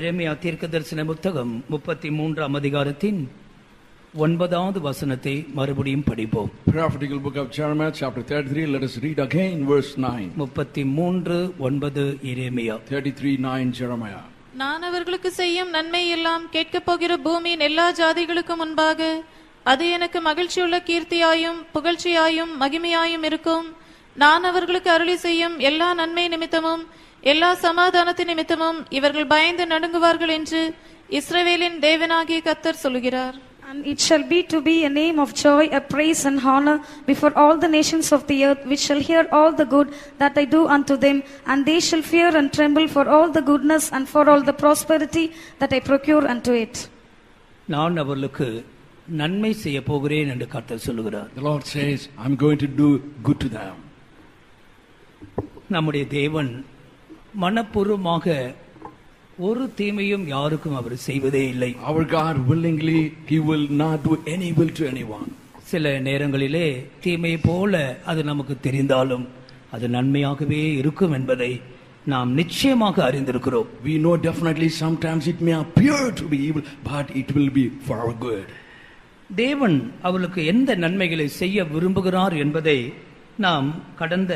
எரேமியா தீர்க்கதரிசன புத்தகம் 33ஆம் அதிகாரத்தின் 9வது வசனத்தை மறுபடியும் படிப்போம். Prophetical book of Jeremiah chapter 33. Let us read again verse 9. 33:9 Jeremiah. 33:9 Jeremiah. நான் அவர்களுக்கு செய்யும் நன்மை எல்லாம் கேட்கப் போகிற பூமியின் எல்லா ஜாதிகளுக்கும் முன்பாக அது எனக்கு மகிழ்ச்சியுள்ள கீர்த்தியாயும் புகழ்ச்சியாயும் மகிமையாயும் இருக்கும். நான் அவர்களுக்கு அருளி செய்யும் எல்லா நன்மை நிமித்தமும் எல்லா சமாதானத்தின் நிமித்தமும் இவர்கள் பயந்து நடுங்குவார்கள் என்று இஸ்ரவேலின் தேவனாகிய கர்த்தர் சொல்கிறார். And it shall be to be a name of joy, a praise and honor before all the nations of the earth, which shall hear all the good that I do unto them, and they shall fear and tremble for all the goodness and for all the prosperity that I procure unto it. நான் அவர்களுக்கு நன்மை செய்ய போகிறேன் என்று கர்த்தர் சொல்கிறார். The Lord says, I'm going to do good to them. நம்முடைய தேவன் மனப்பூர்வமாக ஒரு தீமையும் யாருக்கும் அவர் செய்வதே இல்லை. Our God willingly, he will not do any will to anyone. சில நேரங்களிலே தீமை போல அது நமக்கு தெரிந்தாலும் அது நன்மையாகவே இருக்கும் என்பதை நாம் நிச்சயமாக அறிந்திருக்கிறோம். We know definitely sometimes it may appear to be evil, but it will be for our good. தேவன் அவளுக்கு எந்த நன்மைகளை செய்ய விரும்புகிறார் என்பதை நாம் கடந்த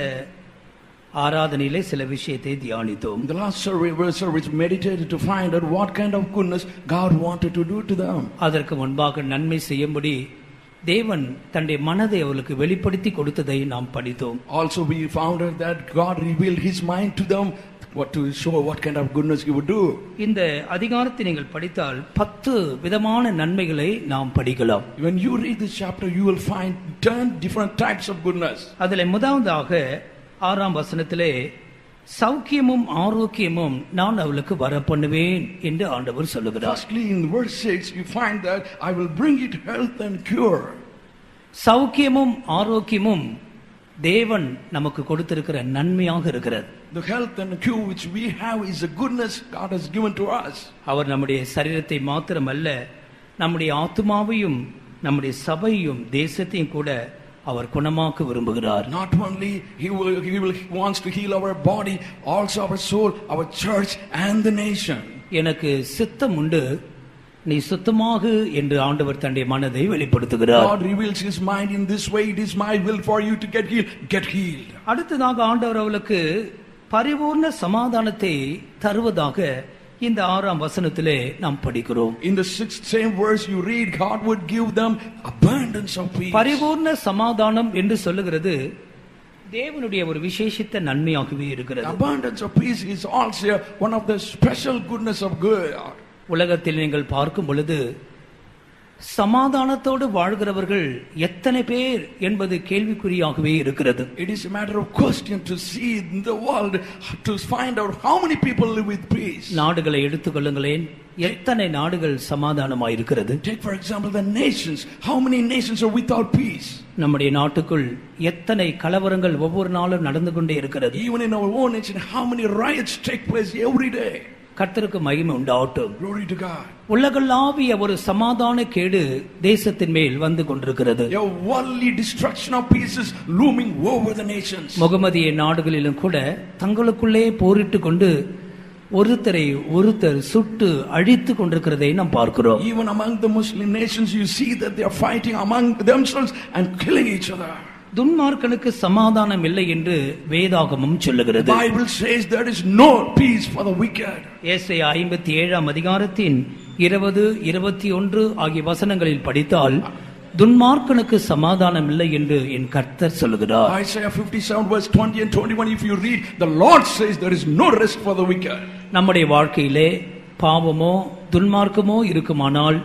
ஆராதனையிலே சில விஷயத்தை தியானித்தோம். The last service meditated to find out what kind of goodness God wanted to do to them. அதற்கு முன்பாக நன்மை செய்யும்படி தேவன் தன்னுடைய மனதை அவளுக்கு வெளிப்படுத்தி கொடுத்ததை நாம் படித்தோம். Also we found out that God revealed his mind to them, what to show what kind of goodness he would do. இந்த அதிகாரத்தை நீங்கள் படித்தால் 10 விதமான நன்மைகளை நாம் படிக்கலாம். When you read this chapter you will find 10 different types of goodness. அதிலே முதலாவதாக 6ஆம் வசனத்திலே சௌக்கியமும் ஆரோக்கியமும் நான் அவளுக்கு வர பண்ணுவேன் என்று ஆண்டவர் சொல்லுகிறார். Firstly in verse 6 you find that I will bring it health and cure. சௌக்கியமும் ஆரோக்கியமும் தேவன் நமக்கு கொடுத்திருக்கிற நன்மையாக இருக்கிறது. The health and cure which we have is a goodness God has given to us. அவர் நம்முடைய சரீரத்தை மாத்திரமல்ல நம்முடைய ஆத்துமாவையும் நம்முடைய சபையும் தேசத்தையும் கூட அவர் குணமாக்க விரும்புகிறார். Not only he wants to heal our body, also our soul, our church and the nation. எனக்கு சித்தம் உண்டு நீ சுத்தமாகு என்று ஆண்டவர் தன்னுடைய மனதை வெளிப்படுத்துகிறார். God reveals his mind in this way. It is my will for you to get healed. Get healed. அடுத்ததாக ஆண்டவர் அவளுக்கு பரிபூர்ண சமாதானத்தை தருவதாக இந்த 6ஆம் வசனத்திலே நாம் படிக்கிறோம். In the 6th same verse you read God would give them abundance of peace. பரிபூர்ண சமாதானம் என்று சொல்லுகிறது தேவனுடைய ஒரு விசேஷித்த நன்மையாகவே இருக்கிறது. Abundance of peace is also one of the special goodness of God. உலகத்தில் நீங்கள் பார்க்கும் பொழுது சமாதானத்தோடு வாழ்கிறவர்கள் எத்தனை பேர் என்பது கேள்விக்குறியாகவே இருக்கிறது. It is a matter of question to see in the world to find out how many people live with peace. நாடுகளை எடுத்துக்கொள்ளுங்களேன், எத்தனை நாடுகள் சமாதானமாய் இருக்கிறது. Take for example the nations. How many nations are without peace? நம்முடைய நாட்டுக்குள் எத்தனை கலவரங்கள் ஒவ்வொரு நாளும் நடந்து கொண்டே இருக்கிறது. Even in our own nation how many riots take place every day. கர்த்தருக்கு மகிமை உண்டாகட்டும். Glory to God. உலகளாவிய ஒரு சமாதான கேடு தேசத்தின் மேல் வந்து கொண்டிருக்கிறது. A worldly destruction of peace is looming over the nations. முகமதிய நாடுகளிலும் கூட தங்களுக்குள்ளே போரிட்டு கொண்டு ஒருத்தர் சுட்டு அழித்து கொண்டிருக்கிறதை நாம் பார்க்கிறோம். Even among the Muslim nations you see that they are fighting among themselves and killing each other. துன்மார்க்கனுக்கு சமாதானம் இல்லை என்று வேதாகமம் சொல்லுகிறது. The Bible says there is no peace for the wicked. ஏசாயா 57ஆம் அதிகாரத்தின் 20, 21 ஆகிய வசனங்களில் படித்தால் துன்மார்க்கனுக்கு சமாதானம் இல்லை என்று என் கர்த்தர் சொல்லுகிறார். Isaiah 57 verse 20 and 21 if you read the Lord says there is no rest for the wicked. நம்முடைய வாழ்க்கையிலே பாவமோ துன்மார்க்கமோ இருக்குமானால்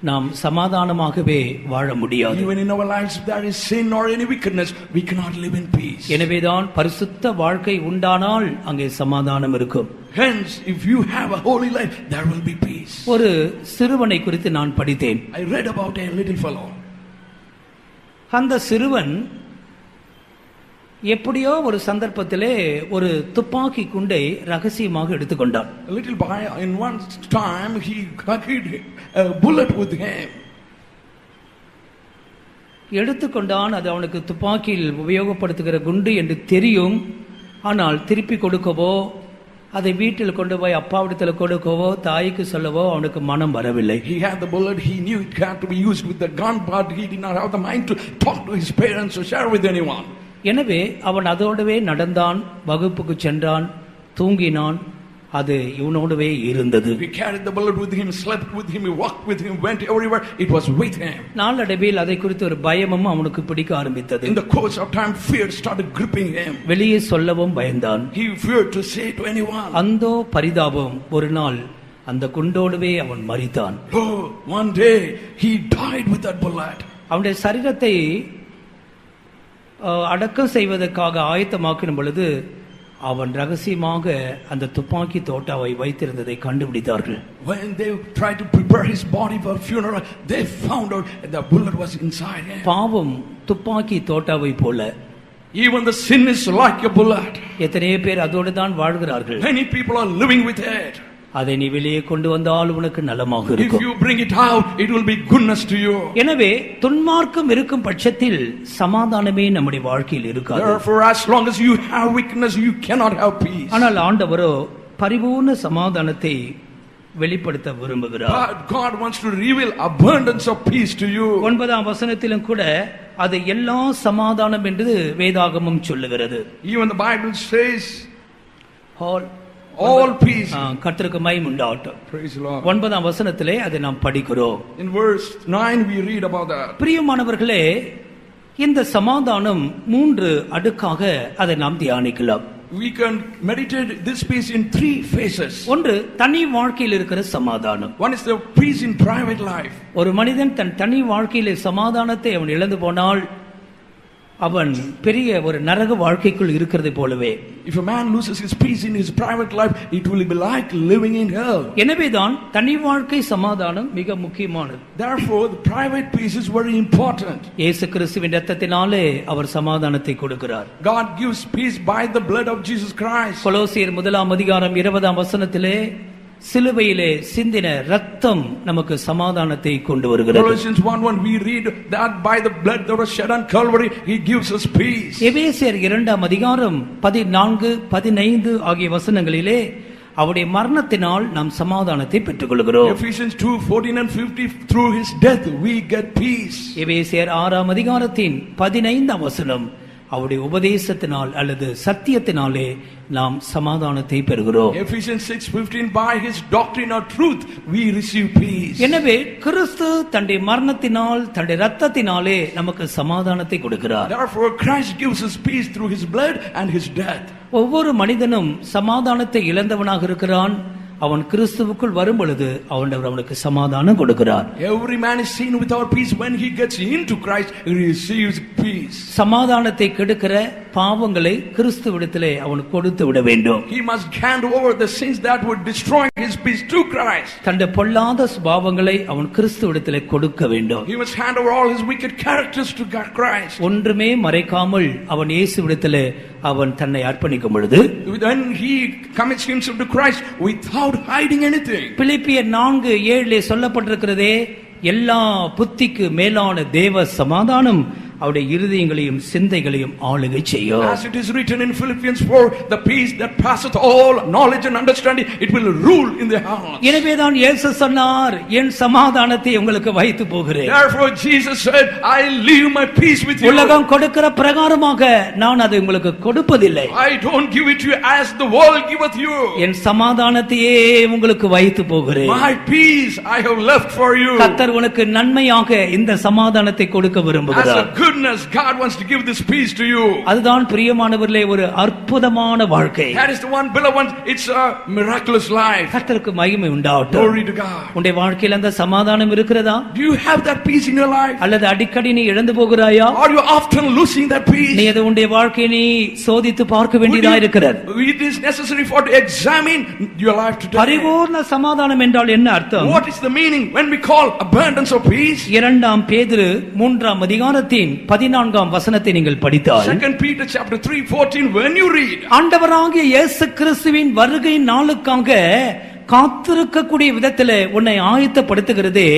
நாம் சமாதானமாகவே வாழ முடியாது. Even in our lives if there is sin or any wickedness we cannot live in peace. எனவேதான் பரிசுத்த வாழ்க்கை உண்டானால் அங்கே சமாதானம் இருக்கும். Hence if you have a holy life there will be peace. ஒரு சிறுவனை குறித்து நான் படித்தேன். I read about a little fellow. அந்த சிறுவன் எப்படியோ ஒரு சந்தர்ப்பத்திலே ஒரு துப்பாக்கி குண்டை ரகசியமாக எடுத்துக்கொண்டான். A little boy in one time he carried a bullet with him. எடுத்துக்கொண்டான். அது அவனுக்கு துப்பாக்கியில் உபயோகப்படுத்துகிற குண்டு என்று தெரியும். ஆனால் திருப்பி கொடுக்கவோ அதை வீட்டில் கொண்டு போய் அப்பாவிடத்தில் கொடுக்கவோ தாய்க்கு சொல்லவோ அவனுக்கு மனம் வரவில்லை. He had the bullet, he knew it had to be used with the gun, but he did not have the mind to talk to his parents or share with anyone. எனவே அவன் அதோடவே நடந்தான், வகுப்புக்கு சென்றான், தூங்கினான், அது இவனோடவே இருந்தது. He carried the bullet with him, slept with him, he walked with him, went everywhere, it was with him. நாளடைவில் அதை குறித்து ஒரு பயமும் அவனுக்கு பிடிக்க ஆரம்பித்தது. In the course of time, fear started gripping him. வெளியே சொல்லவும் பயந்தான். He feared to say to anyone. அந்தோ பரிதாபம், ஒரு நாள் அந்த குண்டோடவே அவன் மரித்தான். Oh, one day he died with that bullet. அவனுடைய சரீரத்தை அடக்கம் செய்வதற்காக ஆயத்தமாக்கின பொழுது அவன் ரகசியமாக அந்த துப்பாக்கி தோட்டாவை வைத்திருந்ததை கண்டுபிடித்தார்கள். When they tried to prepare his body for funeral, they found out the bullet was inside him. பாவம் துப்பாக்கி தோட்டாவை போல. Even the sin is like a bullet. எத்தனை பேர் அதோடு தான் வாழ்கிறார்கள். Many people are living with it. அதை நீ வெளியே கொண்டு வந்தால் உனக்கு நலமாக If இருக்கும். you bring it out, it will be goodness to you. எனவே துன்மார்க்கம் இருக்கும் பட்சத்தில் சமாதானமே நம்முடைய வாழ்க்கையில் இருக்காது. Therefore, as long as you have weakness, you cannot have peace. ஆனால் ஆண்டவரோ பரிபூர்ண சமாதானத்தை வெளிப்படுத்த விரும்புகிறார். But God wants to reveal abundance of peace to you. 9ஆம் வசனத்திலும் கூட அது எல்லா சமாதானம் என்று வேதாகமம் சொல்லுகிறது. Even the Bible says all peace. கர்த்தருக்கு மகிமை உண்டாகட்டும். Praise the Lord. 9ஆம் வசனத்திலே அதை நாம் படிக்கிறோம். In verse 9 we read about that. பிரியமானவர்களே, இந்த சமாதானம் 3 அடுக்காக அதை நாம் தியானிக்கலாம். We can meditate this peace in 3 phases. ஒன்று தனி வாழ்க்கையில் இருக்கிற சமாதானம். One is the peace in private life. ஒரு மனிதன் தன் தனி வாழ்க்கையிலே சமாதானத்தை அவன் இழந்து போனால் அவன் பெரிய ஒரு நரக வாழ்க்கைக்குள் இருக்கிறது போலவே. If a man loses his peace in his private life, it will be like living in hell. எனவேதான் தனி வாழ்க்கை சமாதானம் மிக முக்கியமானது. Therefore, the private peace is very important. இயேசு கிறிஸ்துவின் இரத்தத்தினாலே அவர் சமாதானத்தை கொடுக்கிறார். God gives peace by the blood of Jesus Christ. கொலோசியர் 1ஆம் அதிகாரம் 20ஆம் வசனத்திலே சிலுவையிலே சிந்தின இரத்தம் நமக்கு சமாதானத்தை கொண்டு வருகிறது. Colossians 1:1 we read that by the blood that was shed on Calvary he gives us peace. எபேசியர் 2ஆம் அதிகாரம் 14, 15 ஆகிய வசனங்களிலே அவருடைய மரணத்தினால் நாம் சமாதானத்தை பெற்றுக்கொள்கிறோம். Ephesians 2:14 and 15 through his death we get peace. எபேசியர் 6ஆம் அதிகாரத்தின் 15ஆம் வசனம் அவருடைய உபதேசத்தினால் அல்லது சத்தியத்தினாலே நாம் சமாதானத்தை பெறுகிறோம். Ephesians 6:15 by his doctrine or truth we receive peace. எனவே கிறிஸ்து தன்னுடைய மரணத்தினால் தன்னுடைய இரத்தத்தினாலே நமக்கு சமாதானத்தை கொடுக்கிறார். Therefore Christ gives us peace through his blood and his death. ஒவ்வொரு மனிதனும் சமாதானத்தை இழந்தவனாக இருக்கிறான். அவன் கிறிஸ்துவுக்குள் வரும் பொழுது அவனுக்கு சமாதானம் கொடுக்கிறார். Every man is seen without peace. When he gets into Christ, he receives peace. சமாதானத்தை கெடுக்கிற பாவங்களை கிறிஸ்துவிடத்திலே அவன் கொடுத்து விட வேண்டும். He must hand over the sins that would destroy his peace to Christ. தன்னுடைய பொல்லாத சுபாவங்களை அவன் கிறிஸ்துவிடத்திலே கொடுக்க வேண்டும். He must hand over all his wicked characters to Christ. ஒன்றுமே மறைக்காமல் அவன் இயேசுவிடத்திலே அவன் தன்னை அர்ப்பணிக்கும் பொழுது when he commits himself to Christ without hiding anything. பிலிப்பியர் 4:7 சொல்லப்பட்டிருக்கிறதே, எல்லா புத்திக்கு மேலான தேவ சமாதானம் அவருடைய இருதயங்களையும் சிந்தைகளையும் ஆளுகை செய்யும். As it is written in Philippians 4, the peace that passeth all knowledge and understanding, it will rule in their hearts. எனவேதான் இயேசு சொன்னார், என் சமாதானத்தை உங்களுக்கு வைத்து போகிறேன். Therefore Jesus said, I leave my peace with you. உலகம் கொடுக்கிற பிரகாரமாக நான் அதை உங்களுக்கு கொடுப்பதில்லை. I don't give it to you as the world giveth you. என் சமாதானத்தையே உங்களுக்கு வைத்து போகிறேன். My peace I have left for you. கர்த்தர் உனக்கு நன்மையாக இந்த சமாதானத்தை கொடுக்க விரும்புகிறார். As a goodness, God wants to give this peace to you. அதுதான் பிரியமானவர்களே ஒரு அற்புதமான வாழ்க்கை. That is the one, beloved ones, it's a miraculous life. கர்த்தருக்கு மகிமை உண்டாகட்டும். Glory to God. உன்னுடைய வாழ்க்கையில் அந்த சமாதானம் இருக்கிறதா? Do you have that peace in your life? அல்லது அடிக்கடி நீ இழந்து போகிறாயா? Are you often losing that peace? நீ அது உன்னுடைய வாழ்க்கையை நீ சோதித்து பார்க்க வேண்டியதா இருக்கிறது. It is necessary for to examine your life today. பரிபூர்ண சமாதானம் என்றால் என்ன அர்த்தம்? What is the meaning when we call abundance of peace? 2 பேதுரு 3ஆம் அதிகாரத்தின் 14ஆம் வசனத்தை நீங்கள் படித்தால் 2 Peter chapter 3:14 when you read, ஆண்டவராகிய இயேசு கிறிஸ்துவின் வருகை நாளுக்காக காத்திருக்கக்கூடிய விதத்திலே உன்னை ஆயத்தப்படுத்துகிறதே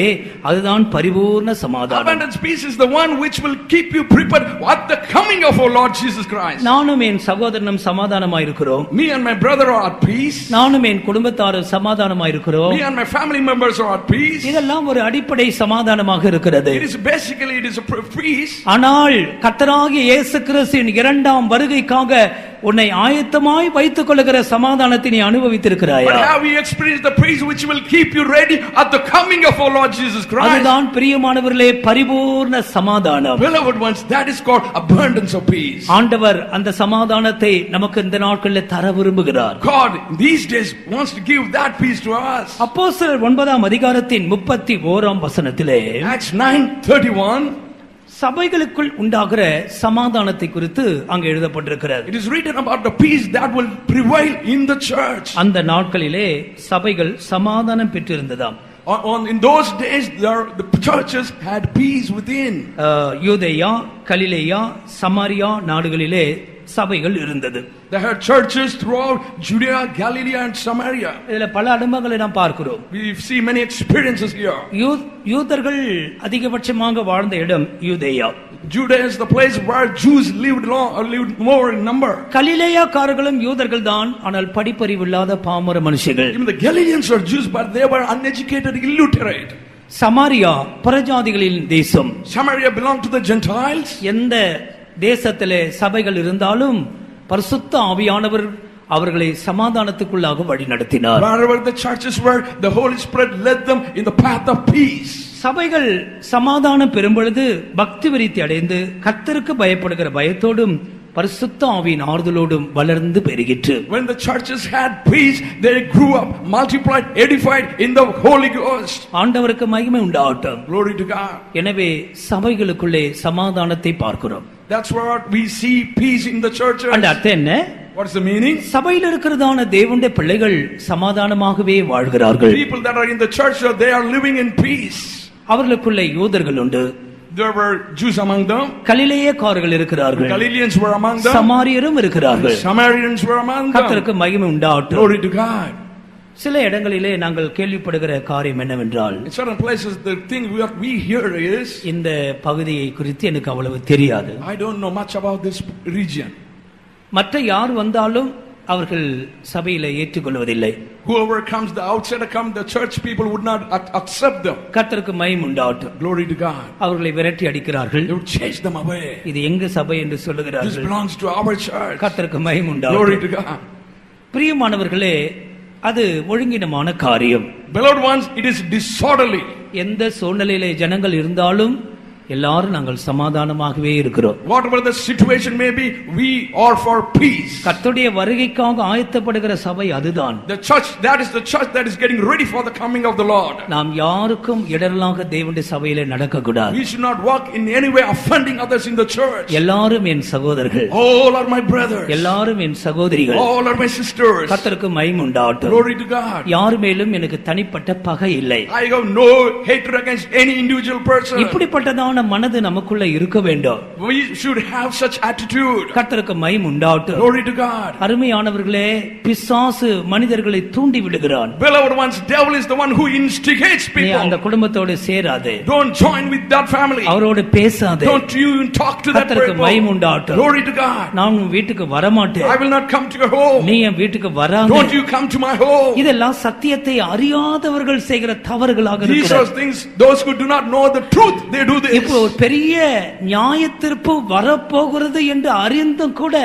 அதுதான் பரிபூர்ண சமாதானம். Abundant peace is the one which will keep you prepared at the coming of our Lord Jesus Christ. நானும் என் சகோதரனும் சமாதானமாயிருக்கிறோம். Me and my brother are at peace. நானும் என் குடும்பத்தாரும் சமாதானமாயிருக்கிறோம். Me and my family members are at peace. இதெல்லாம் ஒரு அடிப்படை சமாதானமாக இருக்கிறது. It is basically a peace. ஆனால் கர்த்தராகிய இயேசு கிறிஸ்துவின் இரண்டாம் வருகைக்காக உன்னை ஆயத்தமாய் வைத்துக் கொள்ளுகிற சமாதானத்தை நீ அனுபவித்திருக்கிறாயா? But have you experienced the peace which will keep you ready at the coming of our Lord Jesus Christ? அதுதான் பிரியமானவர்களே பரிபூர்ண சமாதானம். Beloved ones, that is called abundance of peace. ஆண்டவர் அந்த சமாதானத்தை நமக்கு இந்த நாட்களில் தர விரும்புகிறார். God these days wants to give that peace to us. அப்போஸ்தலர் 9ஆம் அதிகாரத்தின் 31ஆம் வசனத்திலே Acts 9:31 சபைகளுக்குள் உண்டாகிற சமாதானத்தை குறித்து அங்கு எழுதப்பட்டிருக்கிறது. it is written about the peace that will prevail in the church. அந்த நாட்களிலே சபைகள் சமாதானம் பெற்றிருந்ததாம். In those days the churches had peace within. யூதேயா, கலிலேயா, சமாரியா நாடுகளிலே சபைகள் இருந்தது. There had churches throughout Judea, Galilee and Samaria. இதுல பல அனுபவங்களை நாம் பார்க்கிறோம். We see many experiences here. யூதர்கள் அதிகபட்சமாக வாழ்ந்த இடம் யூதேயா. Judea is the place where Jews lived more in number. கலிலேயாக்காரர்களும் யூதர்கள் தான், ஆனால் படிப்பறிவு இல்லாத பாமர மனுஷர்கள். Even the Galileans were Jews, but they were uneducated, illiterate. Samariya புறஜாதிகளின் தேசம். Samaria belonged to the Gentiles. எந்த தேசத்திலே சபைகள் இருந்தாலும் பரிசுத்த ஆவியானவர் அவர்களை சமாதானத்துக்குள்ளாக வழி நடத்தினார். Wherever the churches were, the Holy Spirit led them in the path of peace. சபைகள் சமாதானம் பெறும் பொழுது பக்தி விருத்தி அடைந்து கர்த்தருக்கு பயப்படுகிற பயத்தோடும் பரிசுத்த ஆவியின் ஆறுதலோடும் வளர்ந்து பெருகிற்று. When the churches had peace, they grew up, multiplied, edified in the Holy Ghost. ஆண்டவருக்கு மகிமை உண்டாகட்டும். Glory to God. எனவே சபைகளுக்குள்ளே சமாதானத்தை பார்க்கிறோம். That's what we see, peace in the churches. அந்த அர்த்தம் என்ன? What is the meaning? சபையில் இருக்கிறதான தேவனுடைய பிள்ளைகள் சமாதானமாகவே வாழ்கிறார்கள். People that are in the church, they are living in peace. அவர்களுக்குள்ளே யூதர்கள் உண்டு. There were Jews among them. கலிலேயக்காரர்கள் இருக்கிறார்கள். Galileans were among them. சமாரியரும் இருக்கிறார்கள். Samaritans were among them. கர்த்தருக்கு மகிமை உண்டாகட்டும். Glory to God. சில இடங்களிலே நாங்கள் கேள்விப்படுகிற காரியம் என்னவென்றால், In certain places the thing we hear is, இந்த பகுதியை குறித்து எனக்கு அவ்வளவு தெரியாது. I don't know much about this region. மற்ற யார் வந்தாலும் அவர்கள் சபையில ஏற்றுக்கொள்வதில்லை. Whoever comes, the outsider come, the church people would not accept them. கர்த்தருக்கு மகிமை உண்டாகட்டும். Glory to God. அவர்களை விரட்டி அடிக்கிறார்கள். They would chase them away. இது எங்க சபை என்று This சொல்லுகிறார்கள். belongs to our church. கர்த்தருக்கு மகிமை Glory உண்டாகட்டும். to God. பிரியமானவர்களே, அது ஒழுங்கினமான காரியம். Beloved ones, it is disorderly. எந்த சூழ்நிலையிலே ஜனங்கள் இருந்தாலும் எல்லாரும் நாங்கள் சமாதானமாகவே இருக்கிறோம். Whatever the situation may be, we are for peace. கர்த்தருடைய வருகைக்காக ஆயத்தப்படுகிற சபை அதுதான். The church, that is the church that is getting ready for the coming of the Lord. நாம் யாருக்கும் இடரலாக தேவனுடைய சபையிலே நடக்க கூடாது. We should not walk in any way offending others in the church. எல்லாரும் என் சகோதரர்கள். All are my brothers. எல்லாரும் என் சகோதரிகள். All are my sisters. கர்த்தருக்கு மகிமை உண்டாகட்டும். Glory to God. யார் மேலும் எனக்கு தனிப்பட்ட பகை இல்லை. I have no hatred against any individual person. இப்படிப்பட்டதான மனது நமக்குள்ள இருக்க வேண்டும். We should have such attitude. கர்த்தருக்கு மகிமை உண்டாகட்டும். Glory to God. அருமையானவர்களே, பிசாசு மனிதர்களை தூண்டி விடுகிறான். Beloved ones, devil is the one who instigates நீ அந்த people. குடும்பத்தோடு சேராதே. Don't join with that family. அவரோடு பேசாதே. Don't you talk to that கர்த்தருக்கு மகிமை people. உண்டாகட்டும். Glory to God. நான் உன் வீட்டுக்கு வரமாட்டேன். I will not come to your home. நீ என் வீட்டுக்கு வராதே. Don't you come to my home. இதெல்லாம் சத்தியத்தை அறியாதவர்கள் செய்கிற தவறுகளாக These are இருக்கிறது. things, those who do not know the truth, they do this. இப்போ ஒரு பெரிய நியாயத்தீர்ப்பு வரப்போகிறது என்று அறிந்தும் கூட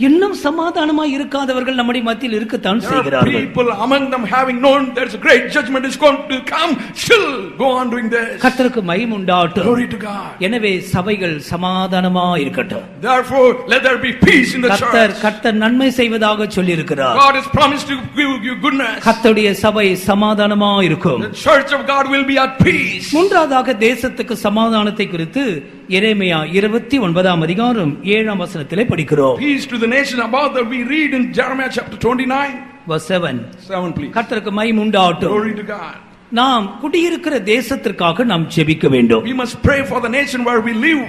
இன்னும் சமாதானமா இருக்காதவர்கள் நம்முடைய மத்தியில் இருக்கத்தான் There are செய்கிறார்கள். people among them having known there's a great judgment is going to come, still go on doing this. கர்த்தருக்கு மகிமை உண்டாகட்டும். Glory to God. எனவே சபைகள் சமாதானமா இருக்கட்டும். Therefore, let there be peace in the church. கர்த்தர் நன்மை செய்வதாக சொல்லி இருக்கிறார். God has promised to give you goodness. கர்த்தருடைய சபை சமாதானமா இருக்கும். The church of God will be at peace. மூன்றாவதாக தேசத்துக்கு சமாதானத்தை குறித்து எரேமியா 29ஆம் அதிகாரம் 7ஆம் வசனத்திலே படிக்கிறோம். Peace to the nation about that we read in Jeremiah chapter 29 verse 7. 7 please. கர்த்தருக்கு மகிமை உண்டாகட்டும். Glory to God. நாம் குடியிருக்கிற தேசத்திற்காக நாம் ஜெபிக்க வேண்டும். We must pray for the nation where we live.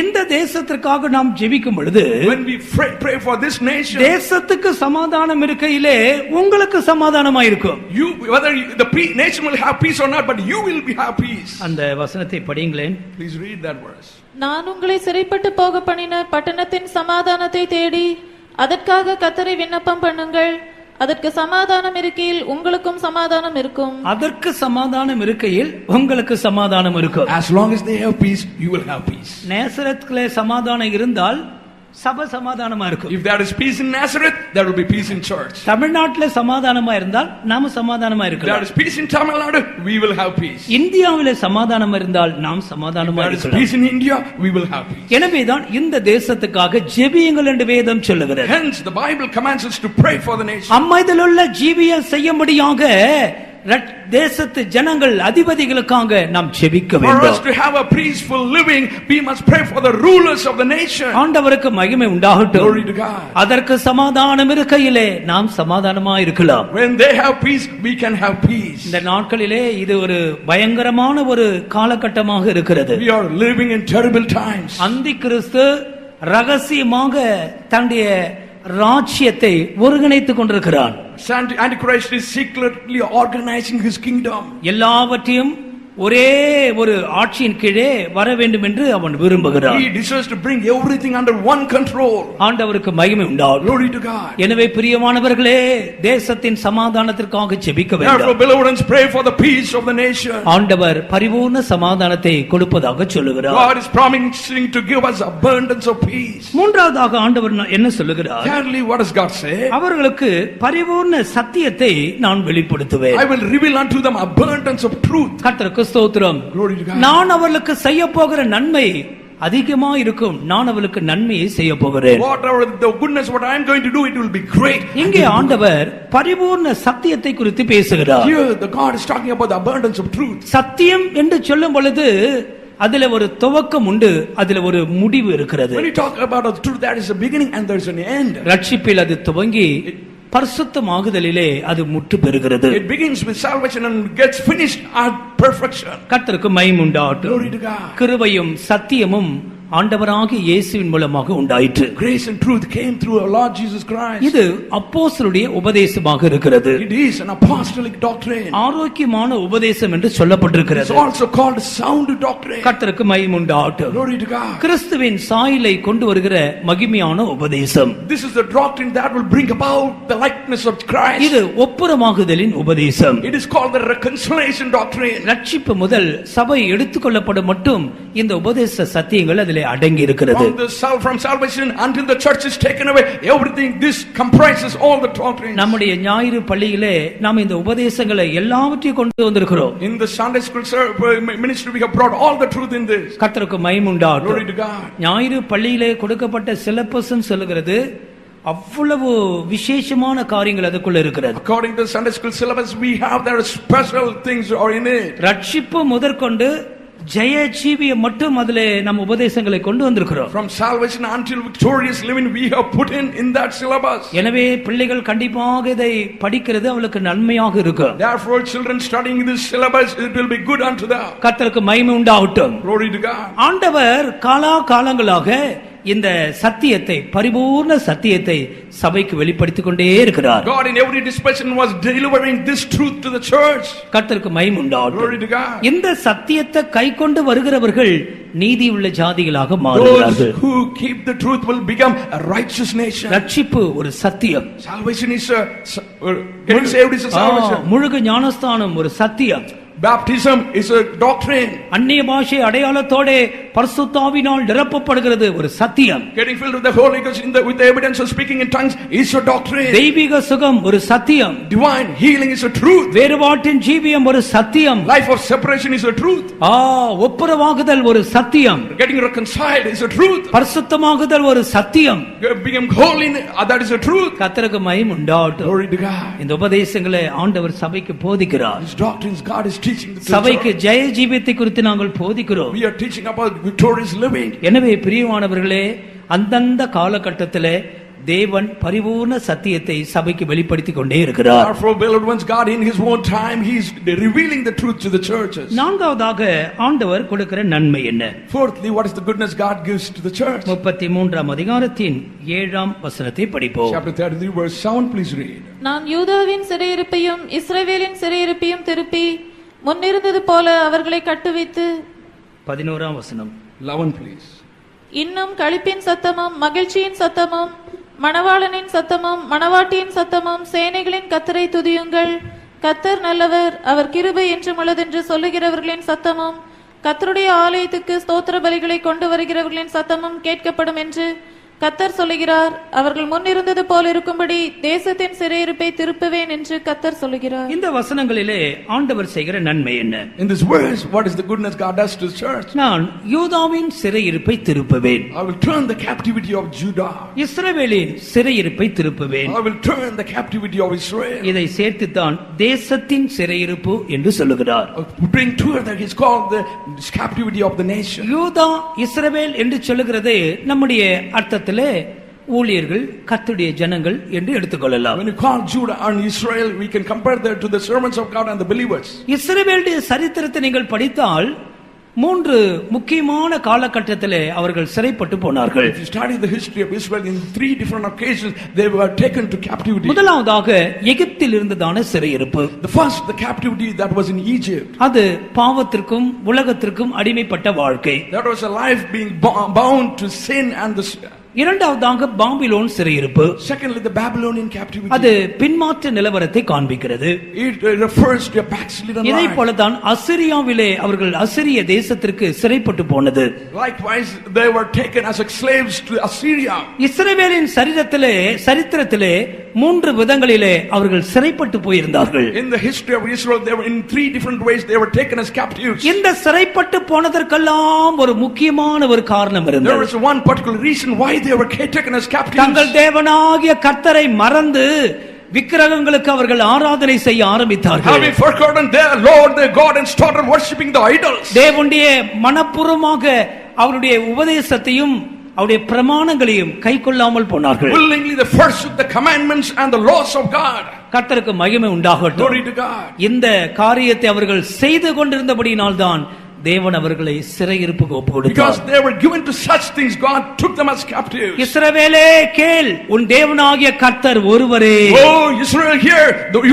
இந்த தேசத்திற்காக நாம் ஜெபிக்கும் பொழுது When we pray for this nation, தேசத்துக்கு சமாதானம் இருக்கையிலே உங்களுக்கு சமாதானமா இருக்கும். you whether the nation will have peace or not, but you will have peace. அந்த வசனத்தை படிங்களேன். Please read that verse. நான் உங்களை சிறைப்பட்டு போக பண்ணின பட்டணத்தின் சமாதானத்தை தேடி அதற்காக கர்த்தரை விண்ணப்பம் பண்ணுங்கள். அதற்கு சமாதானம் இருக்கையில் உங்களுக்கும் சமாதானம் இருக்கும். அதற்கு சமாதானம் இருக்கையில் உங்களுக்கு சமாதானம் இருக்கும். As long as they have peace, you will have peace. நேசரத்திலே சமாதானம் இருந்தால் சபை சமாதானமா இருக்கும். If there is peace in Nazareth, there will be peace in church. தமிழ்நாட்டிலே சமாதானமா இருந்தால் நாம சமாதானமா If there இருக்கலாம். is peace in Tamil Nadu, we will have peace. இந்தியாவிலே சமாதானம் இருந்தால் நாம் சமாதானமா If there is இருக்கலாம். peace in India, we will have peace. எனவேதான் இந்த தேசத்துக்காக ஜெபியுங்கள் என்று வேதம் சொல்லுகிறது. Hence, the Bible commands us to pray for the nation. அம்மையிலுள்ள ஜீவியம் செய்யும்படியாக தேசத்து ஜனங்கள் அதிபதிகளுக்காக நாம் ஜெபிக்க For வேண்டும். us to have a peaceful living, we must pray for the rulers of the nation. ஆண்டவருக்கு மகிமை உண்டாகட்டும். Glory to God. அதற்கு சமாதானம் இருக்கையிலே நாம் சமாதானமா இருக்கலாம். When they have peace, we can have peace. இந்த நாட்களிலே இது ஒரு பயங்கரமான ஒரு காலகட்டமாக இருக்கிறது. We are living in terrible times. அந்தி கிறிஸ்து ரகசியமாக தன்னுடைய ராஜ்யத்தை ஒருங்கிணைத்துக் கொண்டிருக்கிறான். Antichrist is secretly organizing his kingdom. எல்லாவற்றையும் ஒரே ஒரு ஆட்சியின் கீழே வர வேண்டும் என்று அவன் விரும்புகிறான். He desires to bring everything under one control. ஆண்டவருக்கு மகிமை உண்டாகட்டும். Glory to God. எனவே பிரியமானவர்களே, தேசத்தின் சமாதானத்திற்காக ஜெபிக்க Therefore, வேண்டும். beloved ones, pray for the peace of the nation. ஆண்டவர் பரிபூர்ண சமாதானத்தை கொடுப்பதாக சொல்லுகிறார். God is promising to give us abundance of peace. மூன்றாவதாக ஆண்டவர் என்ன சொல்லுகிறார்? Thirdly, what does God say? அவர்களுக்கு பரிபூர்ண சத்தியத்தை நான் வெளிப்படுத்துவேன். I will reveal unto them abundance of truth. கர்த்தருக்கு ஸ்தோத்திரம். Glory to God. நான் அவர்களுக்கு செய்ய போகிற நன்மை அதிகமா இருக்கும். நான் அவர்களுக்கு நன்மையை செய்ய போகிறேன். Whatever the goodness, what I am going to do, it will be great. இங்கே ஆண்டவர் பரிபூர்ண சத்தியத்தை குறித்து பேசுகிறார். Here, the God is talking about the abundance of truth. சத்தியம் என்று சொல்லும் பொழுது அதுல ஒரு துவக்கம் உண்டு, அதுல ஒரு முடிவு இருக்கிறது. When you talk about the truth, there is a beginning and there is an end. ரட்சிப்பில் அது துவங்கி பரிசுத்தமாகுதலிலே அது முற்று பெறுகிறது. It begins with salvation and gets finished at perfection. கர்த்தருக்கு மகிமை உண்டாகட்டும். Glory to God. கிருபையும் சத்தியமும் ஆண்டவராகிய இயேசுவின் மூலமாக உண்டாயிற்று. Grace and truth came through our Lord Jesus Christ. இது அப்போஸ்தலருடைய உபதேசமாக இருக்கிறது. It is an apostolic doctrine. ஆரோக்கியமான உபதேசம் என்று சொல்லப்பட்டிருக்கிறது. It's also called sound doctrine. கர்த்தருக்கு மகிமை உண்டாகட்டும். Glory to God. கிறிஸ்துவின் சாயலை கொண்டு வருகிற மகிமையான உபதேசம். This is the doctrine that will bring about the likeness of Christ. இது ஒப்புரமாகுதலின் உபதேசம். It is called the reconciliation doctrine. ரட்சிப்பு முதல் சபை எடுத்துக்கொள்ளப்படும் மட்டும் இந்த உபதேச சத்தியங்கள் அதிலே அடங்கி இருக்கிறது. From salvation until the church is taken away, everything this comprises all the doctrines. நம்முடைய ஞாயிறு பள்ளியிலே நாம் இந்த உபதேசங்களை எல்லாவற்றையும் கொண்டு வந்திருக்கிறோம். In the Sunday school ministry, we have brought all the truth in this. கர்த்தருக்கு மகிமை உண்டாகட்டும். Glory to God. ஞாயிறு பள்ளியிலே கொடுக்கப்பட்ட சிலபஸ் சொல்லுகிறது அவ்வளவு விசேஷமான காரியங்கள் அதுக்குள்ள இருக்கிறது. According to the Sunday school syllabus, we have there are special things are in it. ரட்சிப்பு முதற்கொண்டு ஜெய ஜீவியம் மட்டும் அதிலே நம்ம உபதேசங்களை கொண்டு வந்திருக்கிறோம். From salvation until victorious living, we have put in that syllabus. எனவே பிள்ளைகள் கண்டிப்பாக இதை படிக்கிறது அவளுக்கு நன்மையாக இருக்கும். Therefore, children studying this syllabus, it will be good unto them. கர்த்தருக்கு மகிமை உண்டாகட்டும். Glory to God. ஆண்டவர் காலாகாலங்களாக இந்த சத்தியத்தை பரிபூர்ண சத்தியத்தை சபைக்கு வெளிப்படுத்திக் கொண்டே இருக்கிறார். God in every dispensation was delivering this truth to the church. கர்த்தருக்கு மகிமை உண்டாகட்டும். Glory to God. இந்த சத்தியத்தை கைக்கொண்டு வருகிறவர்கள் நீதியுள்ள ஜாதிகளாக Those மாறுகிறார்கள். who keep the truth will become a righteous nation. ரட்சிப்பு ஒரு சத்தியம். Salvation is getting saved is a salvation. முழுகு ஞானஸ்தானம் ஒரு சத்தியம். Baptism is a doctrine. அந்நிய பாஷை அடையாளத்தோட பரிசுத்த ஆவியினால் நிரப்பப்படுகிறது ஒரு சத்தியம். Getting filled with the Holy Ghost with the evidence of speaking in tongues is a doctrine. தெய்வீக சுகம் ஒரு சத்தியம். Divine healing is a truth. வேறுபாட்டின் ஜீவியம் ஒரு சத்தியம். Life of separation is a truth. ஒப்புரவாகுதல் ஒரு சத்தியம். Getting reconciled is a truth. பரிசுத்தமாகுதல் ஒரு சத்தியம். Being holy, that is a truth. கர்த்தருக்கு மகிமை உண்டாகட்டும். Glory to God. இந்த உபதேசங்களை ஆண்டவர் சபைக்கு போதிக்கிறார். These doctrines God is teaching the church. சபைக்கு ஜெய ஜீவியத்தை குறித்து நாங்கள் போதிக்கிறோம். We are teaching about victorious living. எனவே பிரியமானவர்களே, அந்தந்த காலகட்டத்திலே தேவன் பரிபூர்ண சத்தியத்தை சபைக்கு வெளிப்படுத்திக் கொண்டே இருக்கிறார். Therefore, beloved ones, God in His own time, He's revealing the truth to the churches. நான்காவதாக ஆண்டவர் கொடுக்கிற நன்மை என்ன? Fourthly, what is the goodness God gives to the church? 33ஆம் அதிகாரத்தின் 7ஆம் வசனத்தை படிப்போம். Chapter 33, verse 7, please read. நான் யூதாவின் சிறையிருப்பையும் இஸ்ரவேலின் சிறையிருப்பையும் திருப்பி முன்னிருந்தது போல அவர்களை கட்டுவித்து 11ஆம் வசனம். 11, please. இன்னும் களிப்பின் சத்தமும் மகிழ்ச்சியின் சத்தமும் மணவாளனின் சத்தமும் மணவாட்டியின் சத்தமும் சேனைகளின் கர்த்தரை துதியுங்கள், கர்த்தர் நல்லவர், அவர் கிருபை என்றும் உள்ளதென்று சொல்லுகிறவர்களின் சத்தமும் கர்த்தருடைய ஆலயத்துக்கு ஸ்தோத்திர பலிகளை கொண்டு வருகிறவர்களின் சத்தமும் கேட்கப்படும் என்று கர்த்தர் சொல்லுகிறார். அவர்கள் முன்னிருந்தது போல் இருக்கும்படி தேசத்தின் சிறையிருப்பை திருப்புவேன் என்று கர்த்தர் சொல்லுகிறார். இந்த வசனங்களிலே ஆண்டவர் செய்கிற நன்மை என்ன? In this verse, what is the goodness God does to the church? நான் யூதாவின் சிறையிருப்பை திருப்புவேன். I will turn the captivity of Judah. இஸ்ரவேலின் சிறையிருப்பை திருப்புவேன். I will turn the captivity of Israel. இதை சேர்த்துத்தான் தேசத்தின் சிறையிருப்பு என்று சொல்லுகிறார். Bring together, he's called the captivity of the nation. யூதா இஸ்ரவேல் என்று சொல்லுகிறது நம்முடைய அர்த்தத்திலே ஊழியர்கள் கர்த்தருடைய ஜனங்கள் என்று எடுத்துக்கொள்ளலாம். When you call Judah and Israel, we can compare that to the servants of God and the believers. இஸ்ரவேலுடைய சரித்திரத்தை நீங்கள் படித்தால் 3 முக்கியமான காலகட்டத்திலே அவர்கள் சிறைப்பட்டு போனார்கள். If you study the history of Israel, in 3 different occasions they were taken to captivity. முதலாவதாக எகிப்தில் இருந்ததான சிறையிருப்பு. The first, the captivity that was in Egypt. அது பாவத்திற்கும் உலகத்திற்கும் அடிமைப்பட்ட வாழ்க்கை. That was a life being bound to sin and the இரண்டாவதாக Babylon சிறையிருப்பு. Secondly, the Babylonian captivity. அது பின்மாற்ற நிலவரத்தை காண்பிக்கிறது. It refers to a backslidden life. இதை போலதான் அசிரியாவிலே அவர்கள் அசிரிய தேசத்திற்கு சிறைப்பட்டு போனது. Likewise, they were taken as slaves to Assyria. இஸ்ரவேலின் சரித்திரத்திலே 3 விதங்களிலே அவர்கள் சிறைப்பட்டு போயிருந்தார்கள். In the history of Israel, they were in 3 different ways they were taken as captives. இந்த சிறைப்பட்டு போனதற்கெல்லாம் ஒரு முக்கியமான ஒரு காரணம் There இருந்தது. was one particular reason why they were taken as captives. தங்கள் தேவனாகிய கர்த்தரை மறந்து விக்கிரகங்களுக்கு அவர்கள் ஆராதனை செய்ய ஆரம்பித்தார்கள். Having forgotten their Lord, their God, and started worshipping the idols. தேவனுடைய மனப்பூர்வமாக அவருடைய உபதேசத்தையும் அவருடைய பிரமாணங்களையும் கைக்கொள்ளாமல் போனார்கள். Willingly they forsook the commandments and the laws of God. கர்த்தருக்கு மகிமை உண்டாகட்டும். Glory to God. இந்த காரியத்தை அவர்கள் செய்து கொண்டிருந்தபடியினால்தான் தேவன் அவர்களை சிறையிருப்புக்கு ஒப்புக்கொடுத்தார். Because they were given to such things, God took them as captives. இஸ்ரவேலே கேள், உன் தேவனாகிய கர்த்தர் ஒருவரே. Oh Israel, hear,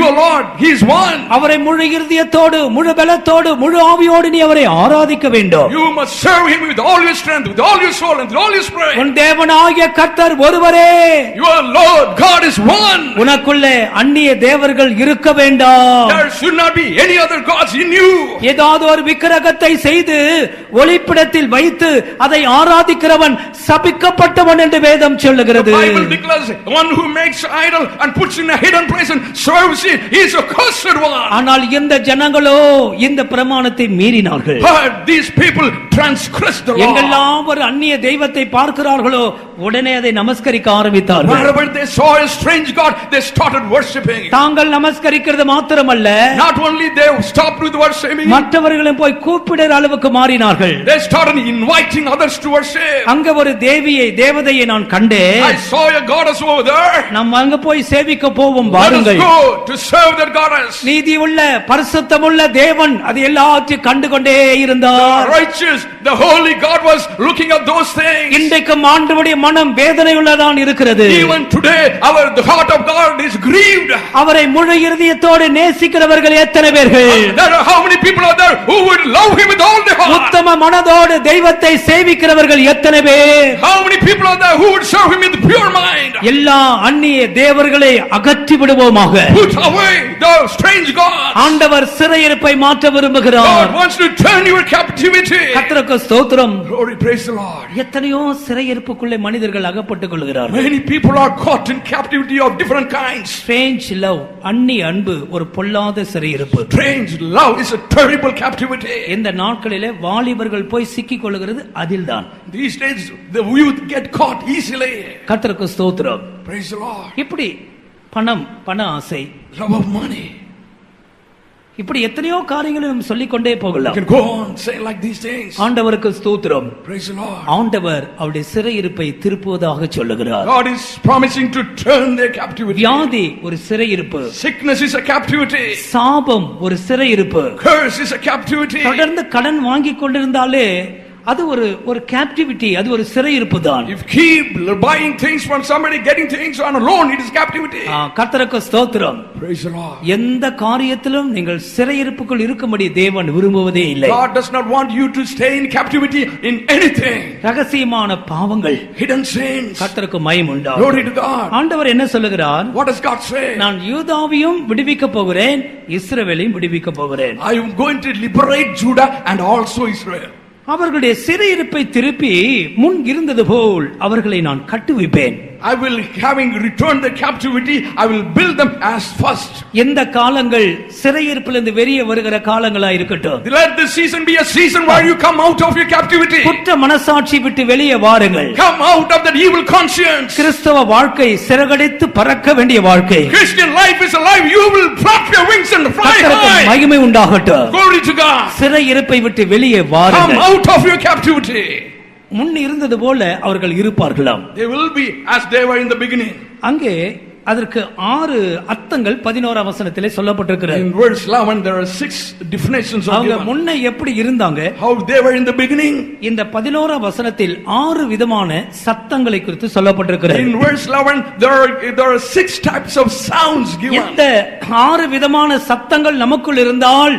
your Lord, He is one. அவரை முழு இருதயத்தோடு முழு பலத்தோடு முழு ஆவியோடு நீ அவரை ஆராதிக்க வேண்டும். You must serve Him with all your strength, with all your soul, and with all your spirit. உன் தேவனாகிய கர்த்தர் ஒருவரே. Your Lord God is one. உனக்குள்ளே அந்நிய தேவர்கள் இருக்க வேண்டாம். There should not be any other gods in you. ஏதாவது ஒரு விக்கிரகத்தை செய்து ஒளிப்பிடத்தில் வைத்து அதை ஆராதிக்கிறவன் சபிக்கப்பட்டவன் என்று வேதம் சொல்லுகிறது. The Bible declares one who makes idol and puts in a hidden place and serves it, he is a cursed one. ஆனால் இந்த ஜனங்களோ இந்த பிரமாணத்தை மீறினார்கள். But these people transgressed the law. எங்கெல்லாம் ஒரு அந்நிய தெய்வத்தை பார்க்கிறார்களோ உடனே அதை நமஸ்கரிக்க ஆரம்பித்தார்கள். Wherever they saw a strange god, they started worshipping. தாங்கள் நமஸ்கரிக்கிறது மாத்திரமல்ல, Not only they stopped with worshiping, மற்றவர்களும் போய் கூப்பிடுற அளவுக்கு மாறினார்கள். they started inviting others to worship. அங்க ஒரு தேவதையை நான் கண்டேன். I saw a goddess over there. நம்ம அங்க போய் சேவிக்க போவோம் Let us வாருங்கள். go to serve that goddess. நீதியுள்ள பரிசுத்தமுள்ள தேவன் அது எல்லாத்தையும் கண்டு கொண்டே இருந்தார். Righteous, the holy God was looking at those things. இன்றைக்கும் ஆண்டவருடைய மனம் வேதனை உள்ளதான் இருக்கிறது. Even today, the heart of God is grieved. அவரை முழு இருதயத்தோடு நேசிக்கிறவர்கள் எத்தனை பேர்கள்? There are how many people are there who would love Him with all their heart? உத்தம மனதோடு தெய்வத்தை சேவிக்கிறவர்கள் எத்தனை பேர்? How many people are there who would serve Him with pure mind? எல்லா அந்நிய தேவர்களை அகற்றி விடுவோமாக. Put away the strange gods. ஆண்டவர் சிறையிருப்பை மாற்ற விரும்புகிறார். God wants to turn your captivity. கர்த்தருக்கு ஸ்தோத்திரம். Glory, praise the Lord. எத்தனையோ சிறையிருப்புக்குள்ளே மனிதர்கள் அகப்பட்டுக் கொள்கிறார்கள். Many people are caught in captivity of different kinds. Strange love, அந்நிய அன்பு ஒரு பொல்லாத சிறையிருப்பு. Strange love is a terrible captivity. இந்த நாட்களிலே வாலிபர்கள் போய் சிக்கிக் கொள்கிறது அதில்தான். These days the youth get caught easily. கர்த்தருக்கு ஸ்தோத்திரம். Praise the Lord. இப்படி பண ஆசை, Love of money. இப்படி எத்தனையோ காரியங்களை நம்ம சொல்லிக்கொண்டே You போகலாம். can go on saying like these things. ஆண்டவருக்கு ஸ்தோத்திரம். Praise the Lord. ஆண்டவர் அவருடைய சிறையிருப்பை திருப்புவதாக சொல்லுகிறார். God is promising to turn their captivity. வியாதி ஒரு சிறையிருப்பு, Sickness is a captivity. சாபம் ஒரு சிறையிருப்பு. Curse is a captivity. தொடர்ந்து கடன் வாங்கி கொண்டிருந்தாலே அது ஒரு கேப்டிவிட்டி, அது ஒரு சிறையிருப்பு தான். If keep buying things from somebody, getting things on a loan, it is captivity. கர்த்தருக்கு ஸ்தோத்திரம். Praise the Lord. எந்த காரியத்திலும் நீங்கள் சிறையிருப்புக்குள் இருக்கும்படி தேவன் விரும்புவதே இல்லை. God does not want you to stay in captivity in anything. ரகசியமான பாவங்கள், Hidden sins. கர்த்தருக்கு மகிமை உண்டாகும். Glory to God. ஆண்டவர் என்ன சொல்லுகிறார்? What does God say? நான் யூதாவையும் விடுவிக்க போகிறேன், இஸ்ரவேலையும் விடுவிக்க போகிறேன். I am going to liberate Judah and also Israel. அவர்களுடைய சிறையிருப்பை திருப்பி முன் இருந்தது போல் அவர்களை நான் கட்டுவிப்பேன். I will, having returned the captivity, I will build them as first. எந்த காலங்கள் சிறையிருப்பிலிருந்து வெளியே வருகிற காலங்களா இருக்கட்டும். Let this season be a season where you come out of your captivity. குற்ற மனசாட்சி விட்டு வெளியே வாருங்கள். Come out of that evil conscience. கிறிஸ்தவ வாழ்க்கை சிறகடித்து பறக்க வேண்டிய வாழ்க்கை. Christian life is a life you will flap your wings and fly கர்த்தருக்கு high. மகிமை உண்டாகட்டும். Glory to God. சிறையிருப்பை விட்டு வெளியே Come வாருங்கள். out of your captivity. முன் இருந்தது போல அவர்கள் இருப்பார்களாம். They will be as they were in the beginning. அங்கே அதற்கு 6 அர்த்தங்கள் 11ஆம் வசனத்திலே சொல்லப்பட்டிருக்கிறது. In verse 11 there are 6 definitions of அவங்க given. முன்ன எப்படி இருந்தாங்க, How they were in the beginning. இந்த 11ஆம் வசனத்தில் 6 விதமான சத்தங்களை குறித்து சொல்லப்பட்டிருக்கிறது. In verse 11 there are 6 types of sounds given. இந்த 6 விதமான சத்தங்கள் நமக்குள் இருந்தால்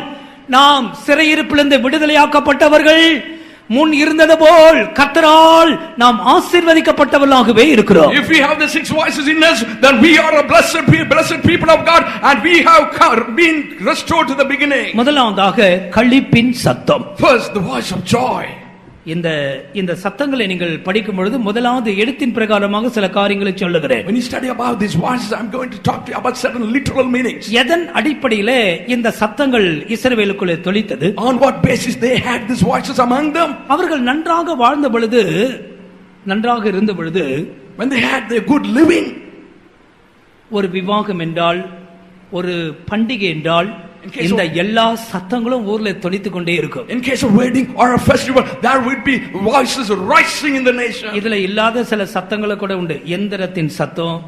நாம் சிறையிருப்பிலிருந்து விடுதலையாக்கப்பட்டவர்கள், முன் இருந்தது போல் கர்த்தரால் நாம் ஆசீர்வதிக்கப்பட்டவர்களாகவே இருக்கிறோம். If we have the 6 voices in us, then we are a blessed people of God, and we have been restored to the beginning. முதலாவதாக களிப்பின் சத்தம். First, the voice of joy. இந்த சத்தங்களை நீங்கள் படிக்கும் பொழுது முதலாவது எழுத்தின் பிரகாரமாக சில காரியங்களை சொல்லுகிறேன். When you study about these voices, I'm going to talk to you about certain literal meanings. எதன் அடிப்படையிலே இந்த சத்தங்கள் இஸ்ரவேலுக்குள்ளே தொனித்தது? On what basis they had these voices among them? அவர்கள் நன்றாக வாழ்ந்த பொழுது, நன்றாக இருந்த பொழுது, when they had their good living, ஒரு விவாகம் என்றால், ஒரு பண்டிகை என்றால், இந்த எல்லா சத்தங்களும் ஊர்ல தொனித்துக் கொண்டே இருக்கும். In case of wedding or a festival, there would be voices rising in the nation. இதுல இல்லாத சில சத்தங்களை கூட உண்டு. எந்திரத்தின் சத்தம்,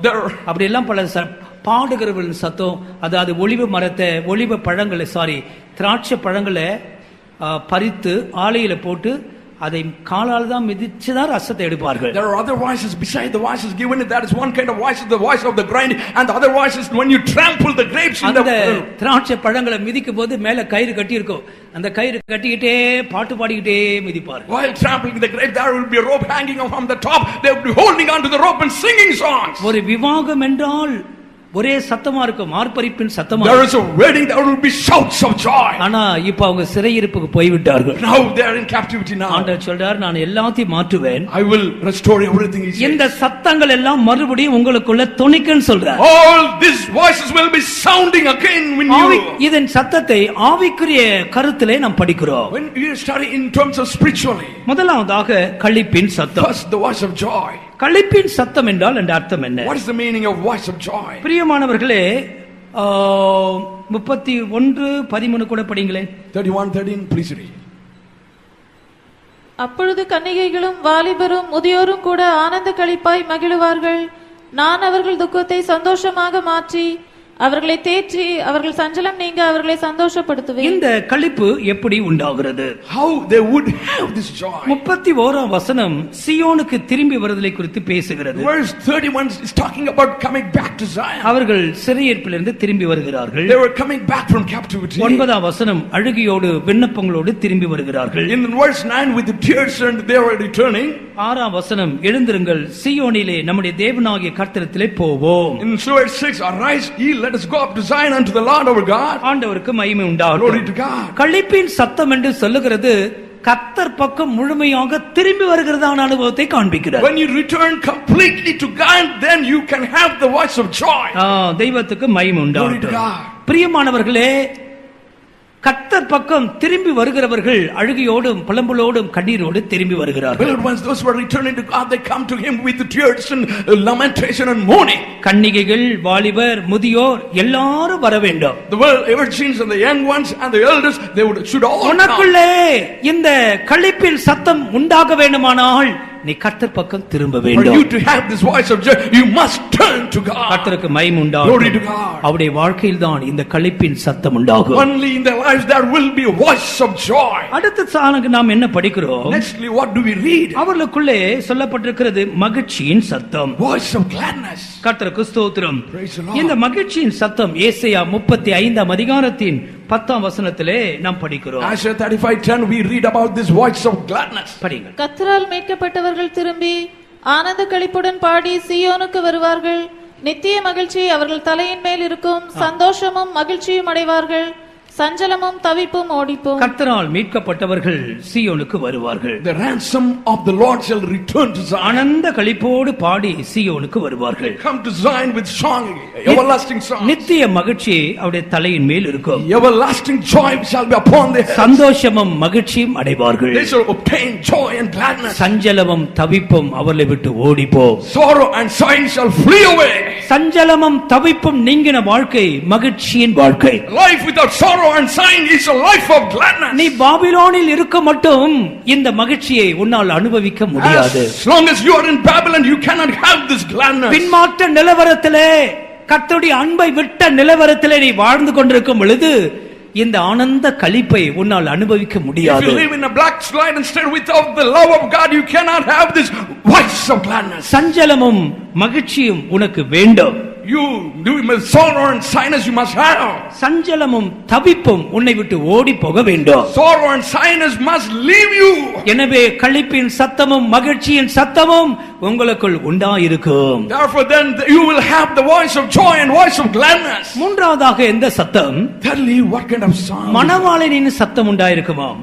அப்படி எல்லாம் பல பாடுகிறவர்களின் சத்தம், அதாவது ஒலிவ பழங்களை திராட்சை பழங்களை பறித்து ஆலையில போட்டு அதை காலால் தான் மிதிச்சுதான் ரசத்தை எடுப்பார்கள். There are other voices beside the voices given. That is one kind of voice, the voice of the grinding, and the other voice is when you trample the grapes in the திராட்சை பழங்களை மிதிக்கும் போது மேல கயிறு கட்டி இருக்கும். அந்த கயிறு கட்டிக்கிட்டே பாட்டு பாடிக்கிட்டே மிதிப்பார்கள். While trampling the grape, there will be a rope hanging from the top. They will be holding on to the rope and singing songs. ஒரு விவாகம் என்றால் ஒரே சத்தமா இருக்கும், ஆர்ப்பரிப்பின் சத்தமா. There is a wedding, there will be shouts of joy. ஆனா இப்ப அவங்க சிறையிருப்புக்கு போய் விட்டார்கள். Now they are in captivity now. ஆண்டவர் சொல்றார், நான் எல்லாத்தையும் மாற்றுவேன். I will restore everything. இந்த சத்தங்கள் எல்லாம் மறுபடியும் உங்களுக்குள்ள தொனிக்குன்னு சொல்றார். All these voices will be sounding again when you. இதன் சத்தத்தை ஆவிக்குரிய கருத்திலே நாம் படிக்கிறோம். When you study in terms of spiritually. முதலாவதாக களிப்பின் சத்தம். First, the voice of joy. களிப்பின் சத்தம் என்றால் அந்த அர்த்தம் என்ன? What is the meaning of voice of joy? பிரியமானவர்களே, 31:13 கூட படிங்களேன். 31:13, please read. அப்பொழுது கன்னிகைகளும் வாலிபரும் முதியோரும் கூட ஆனந்த களிப்பாய் மகிழுவார்கள். நான் அவர்கள் துக்கத்தை சந்தோஷமாக மாற்றி அவர்களை தேற்றி அவர்கள் சஞ்சலம் நீங்க அவர்களை சந்தோஷப்படுத்துவேன். இந்த களிப்பு எப்படி உண்டாகிறது? How they would have this joy? 31ஆம் வசனம் சீயோனுக்கு திரும்பி வருதலை குறித்து பேசுகிறது. Verse 31 is talking about coming back to Zion. அவர்கள் சிறையிருப்பிலிருந்து திரும்பி வருகிறார்கள். They were coming back from captivity. 9ஆம் வசனம் அழுகையோடு விண்ணப்பங்களோடு திரும்பி வருகிறார்கள். In verse 9 with the tears and they were returning. 6ஆம் வசனம் எழுந்திருங்கள், சீயோனிலே நம்முடைய தேவனாகிய கர்த்தரிடத்திலே போவோம். In verse 6, arise ye, let us go up to Zion unto the Lord our God. ஆண்டவருக்கு மகிமை உண்டாகட்டும். Glory to God. களிப்பின் சத்தம் என்று சொல்லுகிறது கர்த்தர் பக்கம் முழுமையாக திரும்பி வருகிறதான அனுபவத்தை காண்பிக்கிறார். When you return completely to God, then you can have the voice of joy. தெய்வத்துக்கு மகிமை உண்டாகட்டும். Glory to God. பிரியமானவர்களே, கர்த்தர் பக்கம் திரும்பி வருகிறவர்கள் அழுகையோடும் புலம்பலோடும் கண்ணீரோடு திரும்பி வருகிறார்கள். Beloved ones, those who are returning to God, they come to Him with tears and lamentation and mourning. கன்னிகைகள், வாலிபர், முதியோர் எல்லாரும் வர வேண்டும். The virgins and the young ones and the elders, should all come. உனக்குள்ளே இந்த களிப்பில் சத்தம் உண்டாக வேண்டுமானால் நீ கர்த்தர் பக்கம் திரும்ப For வேண்டும். you to have this voice of joy, you must turn to God. கர்த்தருக்கு மகிமை Glory உண்டாகும். to God. அவருடைய வாழ்க்கையில் தான் இந்த களிப்பின் சத்தம் உண்டாகும். Only in their lives there will be a voice of joy. அடுத்த சாணுக்கு நாம் என்ன படிக்கிறோம்? Nextly, what do we read? அவர்களுக்குள்ளே சொல்லப்பட்டிருக்கிறது மகிழ்ச்சியின் சத்தம். Voice of gladness. கர்த்தருக்கு ஸ்தோத்திரம். Praise the Lord. இந்த மகிழ்ச்சியின் சத்தம் ஏசாயா 35 அதிகாரத்தின் 10 வசனத்திலே நாம் படிக்கிறோம். Isaiah 35:10, we read about this voice of gladness. படிங்கள். கர்த்தரால் மீட்கப்பட்டவர்கள் திரும்பி ஆனந்த களிப்புடன் பாடி சீயோனுக்கு வருவார்கள். நித்திய மகிழ்ச்சி அவர்கள் தலையின் மேல் இருக்கும். சந்தோஷமும் மகிழ்ச்சியும் அடைவார்கள். சஞ்சலமும் தவிப்பும் ஓடிப்போம். கர்த்தரால் மீட்கப்பட்டவர்கள் சீயோனுக்கு வருவார்கள். The ransom of the Lord shall return to Zion. ஆனந்த களிப்போடு பாடி சீயோனுக்கு வருவார்கள். Come to Zion with song, everlasting song. நித்திய மகிழ்ச்சி அவருடைய தலையின் மேல் இருக்கும். Everlasting joy shall be upon their heads. சந்தோஷமும் மகிழ்ச்சியும் அடைவார்கள். They shall obtain joy and gladness. சஞ்சலமும் தவிப்பும் அவர்களை விட்டு ஓடிப்போ. Sorrow and sighing shall flee away. சஞ்சலமும் தவிப்பும் நீங்கின வாழ்க்கை மகிழ்ச்சியின் வாழ்க்கை. Life without sorrow and sighing is a life of gladness. நீ பாபிலோனில் இருக்க மட்டும் இந்த மகிழ்ச்சியை உன்னால் அனுபவிக்க முடியாது. As long as you are in Babylon, you cannot have this gladness. பின்மாற்ற நிலவரத்திலே கர்த்தருடைய அன்பை விட்ட நிலவரத்திலே நீ வாழ்ந்து கொண்டிருக்கும் பொழுது இந்த ஆனந்த களிப்பை உன்னால் அனுபவிக்க If முடியாது. you live in a black slide instead without the love of God, you cannot have this voice of gladness. சஞ்சலமும் மகிழ்ச்சியும் உனக்கு வேண்டும். You do with sorrow and sadness you must have. சஞ்சலமும் தவிப்பும் உன்னை விட்டு ஓடி போக வேண்டும். Sorrow and sadness must leave you. எனவே களிப்பின் சத்தமும் மகிழ்ச்சியின் சத்தமும் உங்களுக்குள் உண்டாயிருக்கும். Therefore then you will have the voice of joy and voice of gladness. மூன்றாவதாக எந்த சத்தம்? Thirdly, what kind of sound? மணவாளனின் சத்தம் உண்டாயிருக்குமாம்.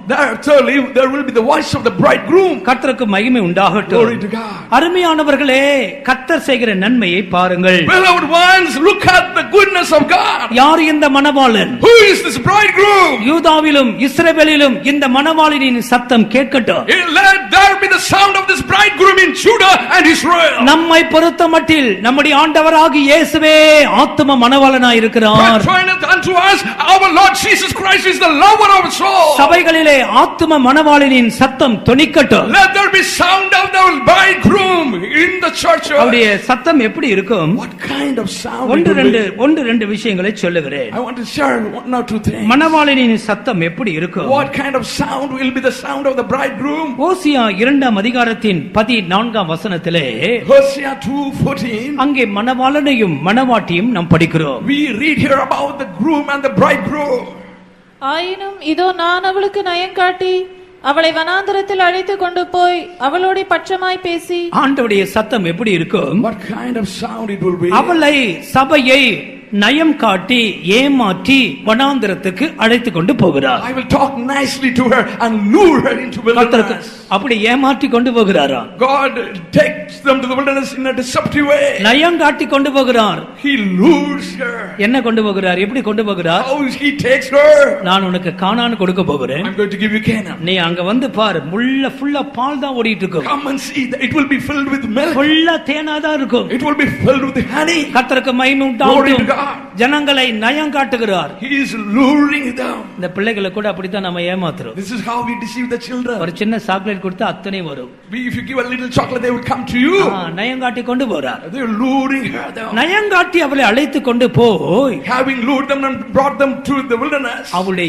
Thirdly, there will be the voice of the bridegroom. கர்த்தருக்கு மகிமை உண்டாகட்டும். Glory to God. அருமையானவர்களே, கர்த்தர் செய்கிற நன்மையை பாருங்கள். Beloved ones, look at the goodness of God. யார் இந்த மணவாளன்? Who is this bridegroom? யூதாவிலும் இஸ்ரவேலிலும் இந்த மணவாளனின் சத்தம் கேட்கட்டும். Let there be the sound of this bridegroom in Judah and Israel. நம்மை பொறுத்தமட்டில் நம்முடைய ஆண்டவராகிய இயேசுவே ஆத்தும மணவாளனாய் இருக்கிறார். Joineth unto us, our Lord Jesus Christ is the lover of our soul. சபைகளிலே ஆத்தும மணவாளனின் சத்தம் தொனிக்கட்டும். Let there be sound of the bridegroom in the church. அவருடைய சத்தம் எப்படி இருக்கும்? What kind of sound? it will be? ரெண்டு விஷயங்களை சொல்லுகிறேன். I want to share one or two things. மணவாளனின் சத்தம் எப்படி இருக்கும்? What kind of sound will be the sound of the bridegroom? ஓசியா 2 அதிகாரத்தின் 14 வசனத்திலே Hosea 2:14. அங்கே மணவாளனையும் மணவாட்டியும் நாம் படிக்கிறோம். We read here about the groom and the bridegroom. ஆயினும் இதோ நான் அவளுக்கு நயங்காட்டி அவளை வனாந்தரத்தில் அழைத்து கொண்டு போய் அவளோட பட்சமாய் பேசி. ஆண்டவருடைய சத்தம் எப்படி இருக்கும்? What kind of sound it will be? அவளை சபையை நயம் காட்டி ஏமாற்றி வனாந்தரத்துக்கு அழைத்து கொண்டு போகிறார். I will talk nicely to her and lure her into wilderness. அப்படி ஏமாற்றி கொண்டு போகிறாரா? God takes them to the wilderness in a deceptive way. நயம் காட்டி கொண்டு போகிறார். He lures her. என்ன கொண்டு போகிறார்? எப்படி கொண்டு போகிறார்? How he takes her? நான் உனக்கு கானான் கொடுக்க போகிறேன். I'm going to give you Canaan. நீ அங்க வந்து பாரு, ஃபுல்லா பால் தான் ஓடிட்டு இருக்கும். Come and see that it will be filled with milk. ஃபுல்லா தேனா தான் இருக்கும். It will be filled with honey. கர்த்தருக்கு மகிமை Glory உண்டாகட்டும். to God. ஜனங்களை நயம் காட்டுகிறார். He is luring them. இந்த பிள்ளைகளை கூட அப்படித்தான் நம்ம ஏமாத்துறோம். This is how we deceive the children. ஒரு சின்ன சாக்லேட் கொடுத்தா அத்தனை வரும். If you give a little chocolate, they will come to you. நயம் காட்டி கொண்டு போறார். They are luring her them. நயம் காட்டி அவளை அழைத்து கொண்டு போய் Having lured them and brought them to the wilderness. அவளுடைய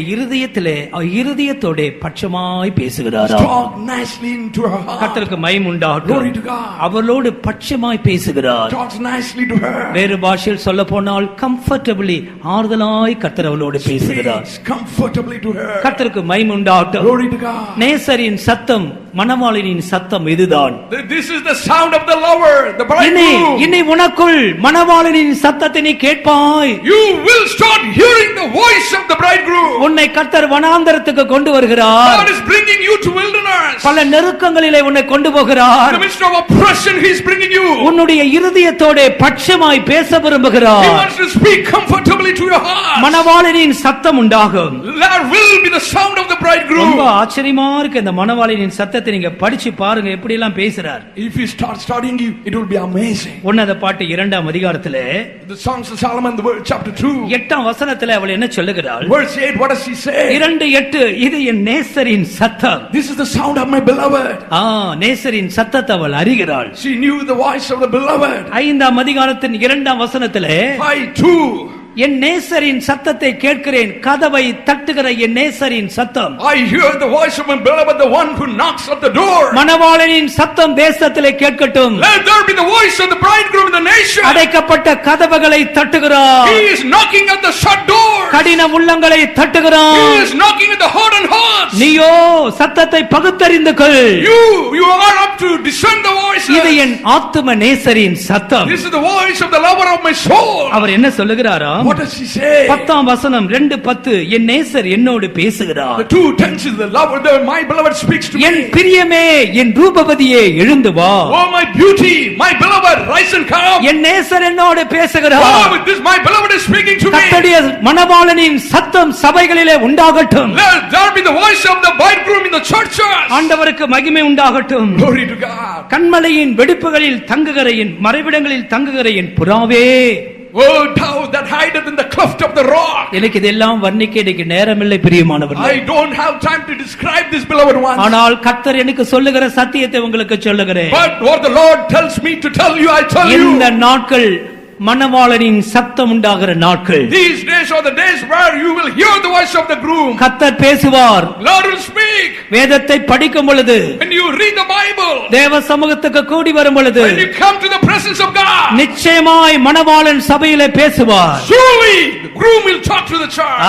இருதயத்தோட பட்சமாய் பேசுகிறாரா? Talk nicely into her heart. கர்த்தருக்கு மகிமை உண்டாகட்டும். Glory to God. அவளோடு பட்சமாய் பேசுகிறார். Talks nicely to her. வேறு பாஷையில் சொல்ல போனால் கம்ஃபர்டபிளி ஆறுதலாய் கர்த்தர் அவளோடு பேசுகிறார். Speaks comfortably to her. கர்த்தருக்கு மகிமை உண்டாகட்டும். Glory to God. நேசரின் சத்தம், மணவாளனின் சத்தம் இதுதான். This is the sound of the lover, the bridegroom. இனி உனக்குள் மணவாளனின் சத்தத்தை நீ கேட்பாய். You will start hearing the voice of the bridegroom. உன்னை கர்த்தர் வனாந்தரத்துக்கு கொண்டு வருகிறார். God is bringing you to wilderness. பல நெருக்கங்களிலே உன்னை கொண்டு போகிறார். In the midst of oppression, He is bringing you. உன்னுடைய இருதயத்தோட பட்சமாய் பேச He விரும்புகிறார். wants to speak comfortably to your heart. மணவாளனின் சத்தம் உண்டாகும். There will be the sound of the bridegroom. ரொம்ப ஆச்சரியமா இருக்கு இந்த மணவாளனின் சத்தத்தை நீங்க படிச்சு பாருங்க எப்படி எல்லாம் பேசுறார். If you start studying, it will be amazing. உன்னத பாட்டு 2ஆம் அதிகாரத்திலே The Songs of Solomon, the word chapter 2. 8ஆம் வசனத்திலே அவள் என்ன சொல்லுகிறாள்? Verse 8, what does she say? 2:8 இது என் நேசரின் சத்தம். This is the sound of my beloved. நேசரின் சத்தத்தை அவள் அறிகிறாள். She knew the voice of the beloved. 5ஆம் அதிகாரத்தின் 2ஆம் வசனத்திலே 5:2. என் நேசரின் சத்தத்தை கேட்கிறேன், கதவை தட்டுகிற என் நேசரின் சத்தம். I hear the voice of my beloved, the one who knocks at the door. மணவாளனின் சத்தம் தேசத்திலே கேட்கட்டும். Let there be the voice of the bridegroom in the nation. அடைக்கப்பட்ட கதவுகளை தட்டுகிறார். He is knocking at the shut doors. கடின உள்ளங்களை தட்டுகிறார். He is knocking at the hardened hearts. நீயோ சத்தத்தை பகுத்தறிந்து கொள். You are up to discern the voice. இது என் ஆத்தும நேசரின் சத்தம். This is the voice of the lover of my soul. அவர் என்ன சொல்லுகிறாரா? What does he say? 10ஆம் வசனம் 2:10 என் நேசர் என்னோடு பேசுகிறார். The 2:10 the lover, my beloved speaks to me. என் பிரியமே, என் ரூபவதியே எழுந்து வா. Oh my beauty, my beloved, rise and come. என் நேசர் என்னோடு பேசுகிறார். Oh, with this my beloved is speaking to me. கர்த்தருடைய மணவாளனின் சத்தம் சபைகளிலே உண்டாகட்டும். Let there be the voice of the bridegroom in the churches. ஆண்டவருக்கு மகிமை உண்டாகட்டும். Glory to God. கன்மலையின் வெடிப்புகளில் தங்குகிற என் மறைவிடங்களில் தங்குகிற என் புறாவே. Oh, thou that hideth in the cleft of the rock. எனக்கு இதெல்லாம் வர்ணிக்க எனக்கு நேரமில்லை பிரியமானவர்களே. I don't have time to describe this, beloved ones. ஆனால் கர்த்தர் எனக்கு சொல்லுகிற சத்தியத்தை உங்களுக்கு சொல்லுகிறேன். But what the Lord tells me to tell you, I tell you. இந்த நாட்கள் மணவாளனின் சத்தம் உண்டாகிற நாட்கள். These days are the days where you will hear the voice of the groom. கர்த்தர் பேசுவார். Lord will speak. வேதத்தை படிக்கும் பொழுது, When you read the Bible, தேவ சமூகத்துக்கு கூடி வரும் பொழுது, when you come to the presence of God, நிச்சயமாய் மணவாளன் சபையிலே பேசுவார். surely the groom will talk to the church.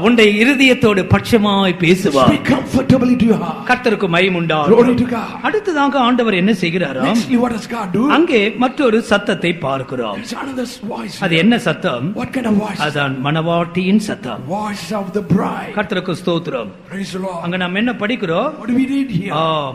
உன்னுடைய இருதயத்தோடு பட்சமாய் பேசுவார். Speak comfortably to your heart. கர்த்தருக்கு மகிமை உண்டாகட்டும். Glory to God. அடுத்ததாக ஆண்டவர் என்ன செய்கிறாராம்? Nextly, what does God do? அங்கே மற்றொரு சத்தத்தை பார்க்கிறோம். There's another voice. அது என்ன சத்தம்? What kind of voice? அதான் மணவாட்டியின் சத்தம். Voice of the bride. கர்த்தருக்கு ஸ்தோத்திரம். Praise the Lord. அங்க நாம் என்ன படிக்கிறோம்? What do we read here?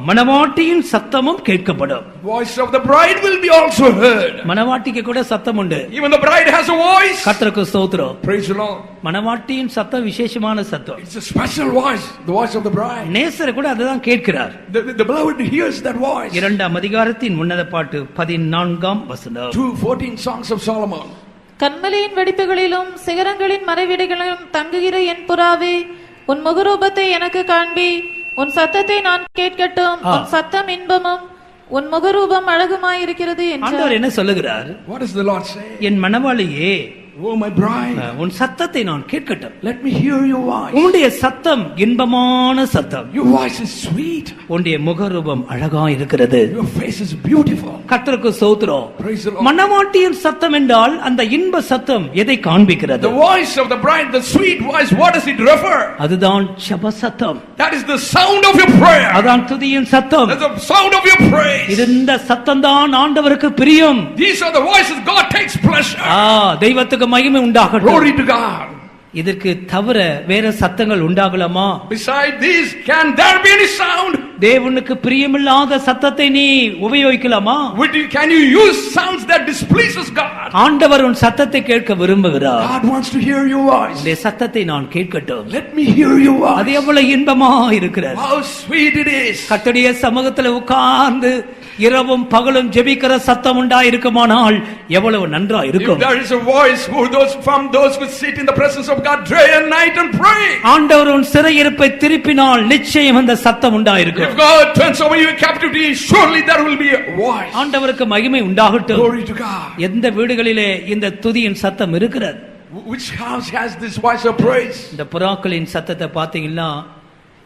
மணவாட்டியின் சத்தமும் கேட்கப்படும். Voice of the bride will be also heard. மணவாட்டிக்கு கூட சத்தம் உண்டு. Even the bride has a voice. கர்த்தருக்கு ஸ்தோத்திரம். Praise the Lord. மணவாட்டியின் சத்தம் விசேஷமான சத்தம். It's a special voice, the voice of the bride. நேசர் கூட அதுதான் கேட்கிறார். The beloved hears that voice. 2ஆம் அதிகாரத்தின் உன்னத பாட்டு 14ஆம் வசனம். 2:14 Songs of Solomon. கன்மலையின் வெடிப்புகளிலும் சிகரங்களின் மறைவிடைகளிலும் தங்குகிற என் புறாவே, உன் முகரூபத்தை எனக்கு காண்பி, உன் சத்தத்தை நான் கேட்கட்டும். உன் சத்தம் இன்பமும் உன் முகரூபம் அழகுமாயிருக்கிறது என்றார். ஆண்டவர் என்ன சொல்லுகிறார்? What does the Lord say? N மணவாளியே, Oh my bride, உன் சத்தத்தை நான் கேட்கட்டும். let me hear your voice. உன்னுடைய சத்தம் இன்பமான சத்தம். Your voice is sweet. உன்னுடைய முகரூபம் அழகா இருக்கிறது. Your face is beautiful. கர்த்தருக்கு ஸ்தோத்திரம். Praise the Lord. மணவாட்டியின் சத்தம் என்றால் அந்த இன்ப சத்தம் எதை காண்பிக்கிறது? The voice of the bride, the sweet voice, what does it refer? அதுதான் ஜெப சத்தம். That is the sound of your prayer. அதான் துதியின் சத்தம். That's the sound of your praise. இந்த சத்தம் தான் ஆண்டவருக்கு பிரியம். These are the voices God takes pleasure. தெய்வத்துக்கு மகிமை உண்டாகட்டும். Glory to God. இதற்கு தவிர வேற சத்தங்கள் உண்டாகலாமா? Beside these, can there be any sound? தேவனுக்கு பிரியமில்லாத சத்தத்தை நீ உபயோகிக்கலாமா? Can you use sounds that displeases God? ஆண்டவர் உன் சத்தத்தை கேட்க விரும்புகிறார். God wants to hear your voice. இந்த சத்தத்தை நான் கேட்கட்டும். Let me hear your voice. அது எவ்வளவு இன்பமா இருக்கிறது. How sweet it is. கர்த்தருடைய சமூகத்தில் உட்கார்ந்து இரவும் பகலும் ஜெபிக்கிற சத்தம் உண்டா இருக்குமானால் எவ்வளவு நன்றா இருக்கும். If there is a voice from those who sit in the presence of God day and night and pray. ஆண்டவர் உன் சிறையிருப்பை திருப்பினால் நிச்சயம் அந்த சத்தம் உண்டா இருக்கும். If God turns away your captivity, surely there will be a voice. ஆண்டவருக்கு மகிமை உண்டாகட்டும். Glory to God. எந்த வீடுகளிலே இந்த துதியின் சத்தம் இருக்கிறது? Which house has this voice of praise? இந்த புறாக்களின் சத்தத்தை பாத்தீங்கன்னா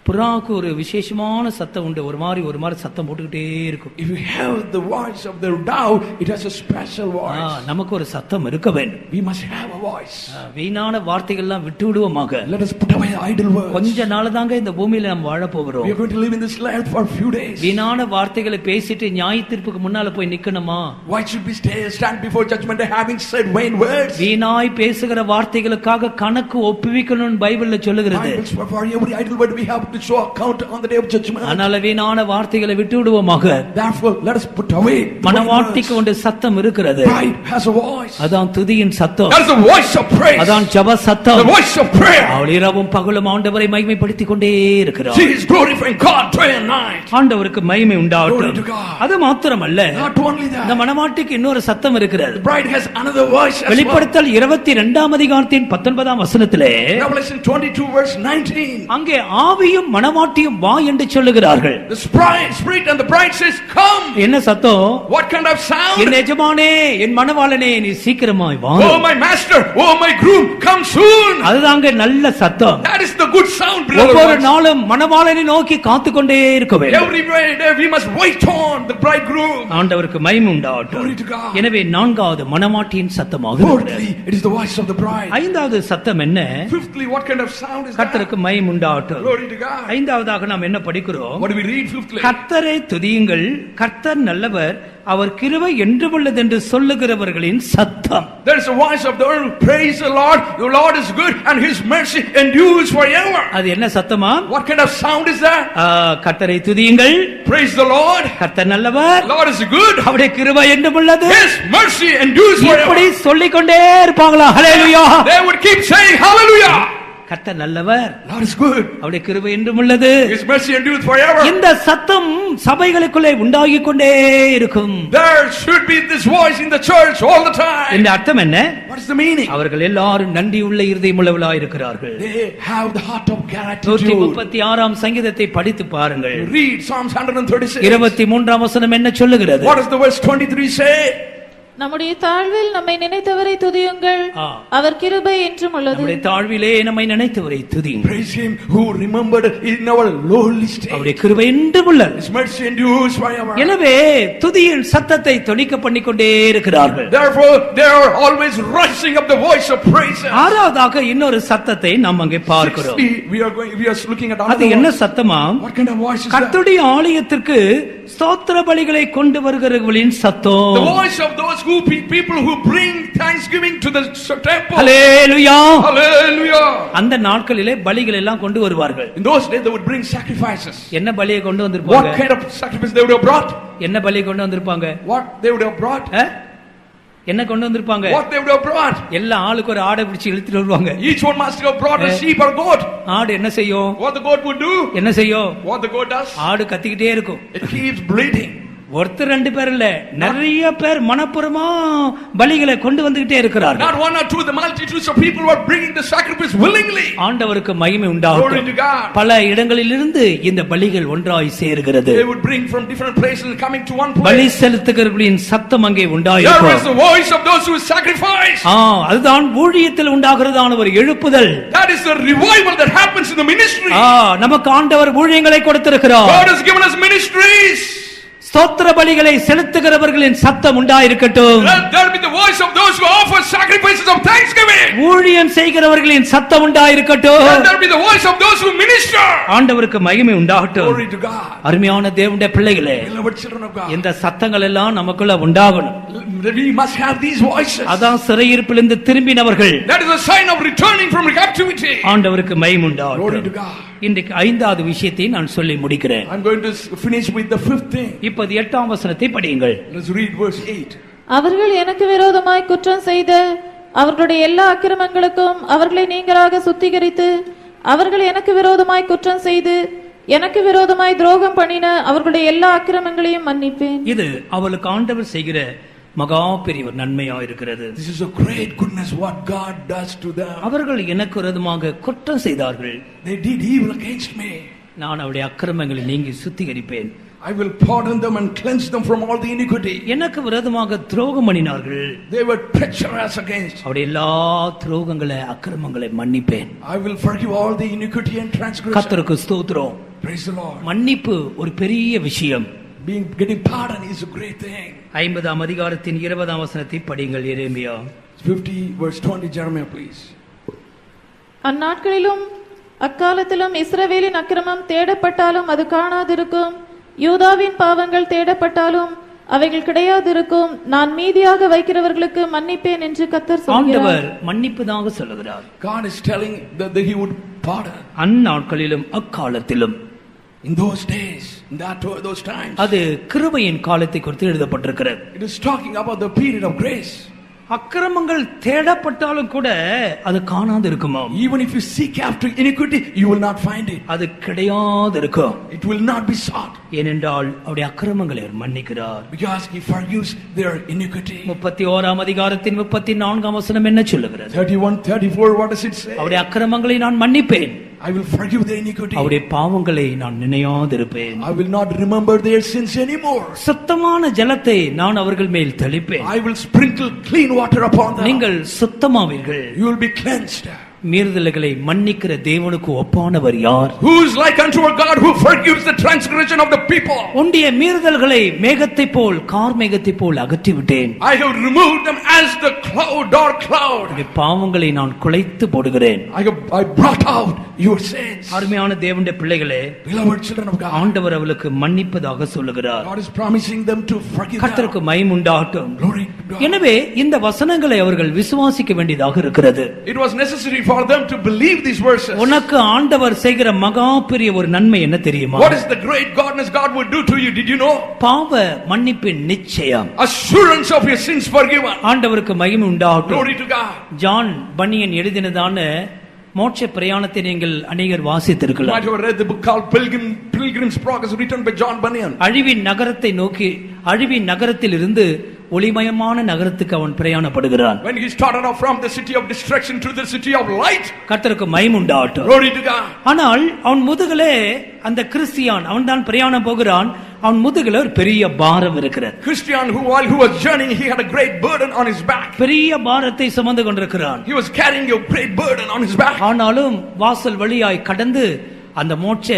புறாக்கு ஒரு விசேஷமான சத்தம் உண்டு. ஒரு மாதிரி சத்தம் போட்டுக்கிட்டே இருக்கும். If you have the voice of the dove, it has a special voice. நமக்கு ஒரு சத்தம் இருக்க வேண்டும். We must have a voice. வீணான வார்த்தைகள் எல்லாம் விட்டு விடுவோமாக. Let us put away idle words. கொஞ்ச நாள் தாங்க இந்த பூமியில நாம் வாழ போகிறோம். We are going to live in this land for a few days. வீணான வார்த்தைகளை பேசிட்டு நியாய தீர்ப்புக்கு முன்னால போய் நிக்கணுமா? Why should we stand before judgment day having said vain words? வீணாய் பேசுகிற வார்த்தைகளுக்காக கணக்கு ஒப்புவிக்கணும்னு பைபிள்ல சொல்லுகிறது. For every idle word we have to to show account on the day of judgment. அதனால வீணான வார்த்தைகளை விட்டு விடுவோமாக. Therefore, let us put away. மனவாட்டிக்கு ஒன்று சத்தம் இருக்கிறது. Bride has a voice. அதான் துதியின் சத்தம். That is the voice of praise. அதான் ஜெப சத்தம். The voice of prayer. அவள் இரவும் பகலும் ஆண்டவரை மகிமைப்படுத்திக் கொண்டே இருக்கிறார். She is glorifying God day and night. ஆண்டவருக்கு மகிமை உண்டாகட்டும். Glory to God. அது மாத்திரமல்ல, Not only that. இந்த மனவாட்டிக்கு இன்னொரு சத்தம் இருக்கிறது. The bride has another voice as well. வெளிப்படுத்தல் 22ஆம் அதிகாரத்தின் 19ஆம் வசனத்திலே Revelation 22 verse 19. அங்கே ஆவியும் மனவாட்டியும் வா என்று சொல்லுகிறார்கள். The spirit and the bride says, come. என்ன சத்தம்? What kind of sound? என் எஜமானே, என் மணவாளனே, நீ சீக்கிரமாய் வா. Oh my master, oh my groom, come soon. அதுதாங்க நல்ல சத்தம். That is the good sound, beloved ஒவ்வொரு ones. நாளும் மணவாளனை நோக்கி காத்துக்கொண்டே இருக்க வேண்டும். Every day we must wait on the bridegroom. ஆண்டவருக்கு மகிமை உண்டாகட்டும். Glory to God. எனவே நான்காவது மணவாட்டியின் சத்தமாக Fourthly, it is the voice of the bride. ஐந்தாவது சத்தம் என்ன? Fifthly, what kind of sound is that? கர்த்தருக்கு மகிமை உண்டாகட்டும். Glory to God. ஐந்தாவதாக நாம் என்ன படிக்கிறோம்? What do we read fifthly? கர்த்தரை துதியுங்கள், கர்த்தர் நல்லவர், அவர் கிருபை என்றுமுள்ளது என்று சொல்லுகிறவர்களின் சத்தம். There is a voice of the Lord. Praise the Lord is good and his mercy endures forever. அது என்ன சத்தமா? What kind of sound is that? கர்த்தரை துதியுங்கள், Praise the Lord. கர்த்தர் நல்லவர், Lord is good. அவருடைய கிருபை என்றுமுள்ளது. His mercy endures இப்படி forever. சொல்லிக்கொண்டே இருப்பாங்களா? ஹல்லேலூயா. They would keep saying hallelujah. கர்த்தர் நல்லவர், Lord is good. அவருடைய கிருபை என்றுமுள்ளது. His mercy endures forever. இந்த சத்தம் சபைகளுக்குள்ளே உண்டாகிக் கொண்டே இருக்கும். There should be this voice in the church all the time. இந்த அர்த்தம் என்ன? What is the meaning? அவர்கள் எல்லாரும் நன்றி உள்ள இருதயமுள்ளவர்களாய் இருக்கிறார்கள். They have the heart of gratitude. 136ஆம் சங்கீதத்தை படித்து பாருங்கள். Read Psalms 136. 23ஆம் வசனம் என்ன சொல்லுகிறது? What does the verse 23 say? நம்முடைய தாழ்வில் நம்மை நினைத்தவரை துதியுங்கள், அவர் கிருபை என்றும் உள்ளது. நம்முடைய தாழ்விலே நம்மை நினைத்தவரை துதியுங்கள். Praise him who remembered in our lowly state. அவருடைய கிருபை என்றும் உள்ளது. His mercy endures forever. எனவே துதியின் சத்தத்தை தொனிக்க பண்ணிக்கொண்டே இருக்கிறார்கள். Therefore they are always rushing up the voice of praise. ஆறாவதாக இன்னொரு சத்தத்தை நாம் அங்கே பார்க்கிறோம். We are looking at அது என்ன சத்தமா? What kind of voice is that? கர்த்தருடைய ஆலயத்திற்கு ஸ்தோத்திர பலிகளை கொண்டு வருகிறவர்களின் சத்தம். The voice of those people who bring thanksgiving to the temple. Hallelujah. Hallelujah. அந்த நாட்களிலே பலிகள் எல்லாம் கொண்டு வருவார்கள். In those days they would bring sacrifices. என்ன பலியை கொண்டு வந்திருப்பாங்க? What kind of sacrifice they would have brought? என்ன பலியை கொண்டு வந்திருப்பாங்க? What they would have brought? என்ன கொண்டு வந்திருப்பாங்க? What they would have brought? எல்லா ஆளுக்கு ஒரு ஆடை பிடிச்சு இழுத்துட்டு வருவாங்க. Each one must have brought a sheep or goat. ஆடு என்ன செய்யும்? What the goat would do? என்ன செய்யும்? What the goat does? ஆடு கத்திக்கிட்டே இருக்கும். It keeps bleating. ஒருத்தர் ரெண்டு பேர் இல்ல, நிறைய பேர் மனப்பூர்வமா பலிகளை கொண்டு வந்துகிட்டே இருக்கிறார்கள். Not one or two, the multitudes of people were bringing the sacrifice willingly. ஆண்டவருக்கு மகிமை உண்டாகட்டும். Glory to God. பல இடங்களிலிருந்து இந்த பலிகள் ஒன்றாய் சேருகிறது. They would bring from different places coming to one place. பலி செலுத்துகிறவர்களின் சத்தம் அங்கே There உண்டாயிருக்கும். was the voice of those who sacrifice. அதுதான் ஊழியத்தில் உண்டாகிறதான ஒரு எழுப்புதல். That is the revival that happens in the ministry. நமக்கு ஆண்டவர் ஊழியங்களை கொடுத்திருக்கிறார். God has given us ministries. ஸ்தோத்திர பலிகளை செலுத்துகிறவர்களின் சத்தம் உண்டாயிருக்கட்டும். Let there be the voice of those who offer sacrifices of thanksgiving. ஊழியம் செய்கிறவர்களின் சத்தம் உண்டாயிருக்கட்டும். Let there be the voice of those who minister. ஆண்டவருக்கு மகிமை உண்டாகட்டும். Glory to God. அருமையான தேவனுடைய பிள்ளைகளே, Beloved children of God. இந்த சத்தங்கள் எல்லாம் நமக்குள்ள உண்டாகணும். We must have these voices. அதான் சிறையிருப்பிலிருந்து திரும்பினவர்கள். That is a sign of returning from captivity. ஆண்டவருக்கு மகிமை Glory உண்டாகட்டும். to God. இன்றைக்கு ஐந்தாவது விஷயத்தை நான் சொல்லி முடிக்கிறேன். I'm going to finish with the fifth thing. இப்போது 8ஆம் வசனத்தை படியுங்கள். Let's read verse 8. அவர்கள் எனக்கு விரோதமாய் குற்றம் செய்த அவர்களுடைய எல்லா அக்கிரமங்களுக்கும் அவர்களை நீங்களாக சுத்திகரித்து, அவர்கள் எனக்கு விரோதமாய் குற்றம் செய்து எனக்கு விரோதமாய் துரோகம் பண்ணின அவர்களுடைய எல்லா அக்கிரமங்களையும் மன்னிப்பேன். இது அவளுக்கு ஆண்டவர் செய்கிற மகா பெரிய ஒரு நன்மையா இருக்கிறது. This is a great goodness what God does to them. அவர்கள் எனக்கு விரோதமாக குற்றம் செய்தார்கள். They did evil against me. நான் அவருடைய அக்கிரமங்களை நீங்கி சுத்திகரிப்பேன். I will pardon them and cleanse them from all the iniquity. எனக்கு விரோதமாக துரோகம் பண்ணினார்கள். They were treacherous against. அவருடைய எல்லா துரோகங்களை அக்கிரமங்களை மன்னிப்பேன். I will forgive all the iniquity and transgression. கர்த்தருக்கு ஸ்தோத்திரம். Praise the Lord. மன்னிப்பு ஒரு பெரிய விஷயம். Getting pardon is a great thing. 50ஆம் அதிகாரத்தின் 20ஆம் வசனத்தை படிங்கள். எரேமியா 50 verse 20, Jeremiah please. அந்நாட்களிலும் அக்காலத்திலும் இஸ்ரவேலின் அக்கிரமம் தேடப்பட்டாலும் அது காணாதிருக்கும், யூதாவின் பாவங்கள் தேடப்பட்டாலும் அவைகள் கிடையாதிருக்கும். நான் மீதியாக வைக்கிறவர்களுக்கு மன்னிப்பேன் என்று கர்த்தர் சொல்கிறார். ஆண்டவர் மன்னிப்பதாக சொல்லுகிறார். God is telling that he would potter. அந்நாட்களிலும் அக்காலத்திலும் In those days, in those times, அது கிருபையின் காலத்தை குறித்து எழுதப்பட்டிருக்கிறது. it is talking about the period of grace. அக்கிரமங்கள் தேடப்பட்டாலும் கூட அது காணாது இருக்குமா? Even if you seek after iniquity, you will not find it. அது கிடையாது இருக்கும். It will not be sought. ஏனென்றால் அவருடைய அக்கிரமங்களை அவர் மன்னிக்கிறார். Because he forgives their iniquity. 31ஆம் அதிகாரத்தின் 34ஆம் வசனம் என்ன சொல்லுகிறது? 31, 34, what does it say? அவருடைய அக்கிரமங்களை நான் மன்னிப்பேன், I will forgive their iniquity. அவருடைய பாவங்களை நான் நினையாதிருப்பேன். I will not remember their sins anymore. சுத்தமான ஜலத்தை நான் அவர்கள் மேல் தெளிப்பேன். I will sprinkle clean water upon them. நீங்கள் சுத்தமாவீர்கள். You will be cleansed. மீறுதல்களை மன்னிக்கிற தேவனுக்கு ஒப்பானவர் யார்? Who is like unto our God, who forgives the transgression of the people? உன்னுடைய மீறுதல்களை மேகத்தைப் போல் கார்மேகத்தைப் போல் அகற்றி விட்டேன். I have removed them as the cloud, dark cloud. உன்னுடைய பாவங்களை நான் குலைத்து போடுகிறேன். I brought out your sins. அருமையான தேவனுடைய பிள்ளைகளே, Beloved children of God, ஆண்டவர் அவளுக்கு மன்னிப்பதாக சொல்லுகிறார். God is promising them to forgive them. கர்த்தருக்கு மகிமை உண்டாகட்டும். Glory to God. எனவே இந்த வசனங்களை அவர்கள் விசுவாசிக்க வேண்டியதாக இருக்கிறது. It was necessary for them to believe these verses. உனக்கு ஆண்டவர் செய்கிற மகா பெரிய ஒரு நன்மை என்ன தெரியுமா? What is the great goodness God would do to you? Did you know? பாவ மன்னிப்பின் நிச்சயம். Assurance of your sins forgiven. ஆண்டவருக்கு மகிமை உண்டாகட்டும். Glory to God. ஜான் பனியன் எழுதினதான மோட்ச பிரயாணத்தை நீங்கள் அநேகர் You வாசித்திருக்கலாம். might have read the book called Pilgrim's Progress, written by John Bunyan. அழிவின் நகரத்தை நோக்கி, அழிவின் நகரத்தில் இருந்து ஒளிமயமான நகரத்துக்கு அவன் பிரயாணப்படுகிறான். When he started off from the city of destruction to the city of light. கர்த்தருக்கு மகிமை உண்டாகட்டும். Glory to God. ஆனால் அவன் முதுகிலே அந்த கிறிஸ்தியான் அவன் தான் பிரயாணம் போகிறான். அவன் முதுகில ஒரு பெரிய பாரம் இருக்கிறது. Christian, who while he was journeying, he had a great burden on his back. பெரிய பாரத்தை சுமந்து கொண்டிருக்கிறான். He was carrying a great burden on his back. ஆனாலும் வாசல் வழியாய் கடந்து அந்த மோட்ச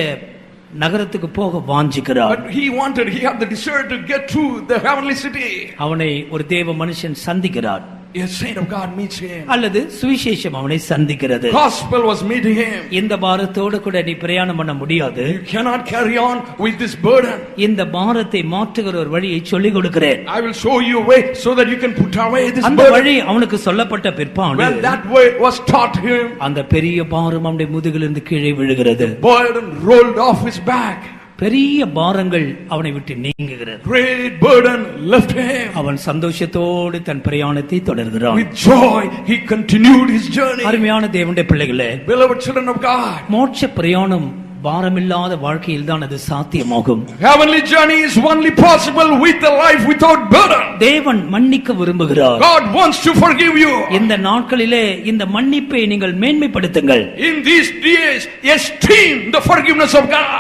நகரத்துக்கு போக வாஞ்சிக்கிறார். But he had the desire to get to the heavenly city. அவனை ஒரு தேவ மனுஷன் சந்திக்கிறார். A saint of God meets him. அல்லது சுவிசேஷம் அவனை சந்திக்கிறது. Gospel was meeting him. இந்த பாரத்தோடு கூட நீ பிரயாணம் பண்ண முடியாது. You cannot carry on with this burden. இந்த பாரத்தை மாற்றுகிற ஒரு வழியை சொல்லிக் கொடுக்கிறேன். I will show you a way so that you can put away this அந்த burden. வழி அவனுக்கு சொல்லப்பட்ட பிற்பாடு When that way was taught him, அந்த பெரிய பாரம் அவனுடைய முதுகிலிருந்து கீழே விழுகிறது. burden rolled off his back. பெரிய பாரங்கள் அவனை விட்டு நீங்குகிறது. Great burden left him. அவன் சந்தோஷத்தோடு தன் பிரயாணத்தை தொடர்கிறான். With joy he continued his journey. அருமையான தேவனுடைய பிள்ளைகளே, Beloved children of God, மோட்ச பிரயாணம் பாரமில்லாத வாழ்க்கையில் தான் அது சாத்தியமாகும். heavenly journey is only possible with a life without burden. தேவன் மன்னிக்க விரும்புகிறார். God wants to forgive you. இந்த நாட்களிலே இந்த மன்னிப்பை நீங்கள் மேன்மைப்படுத்துங்கள். In these days, esteem the forgiveness of God.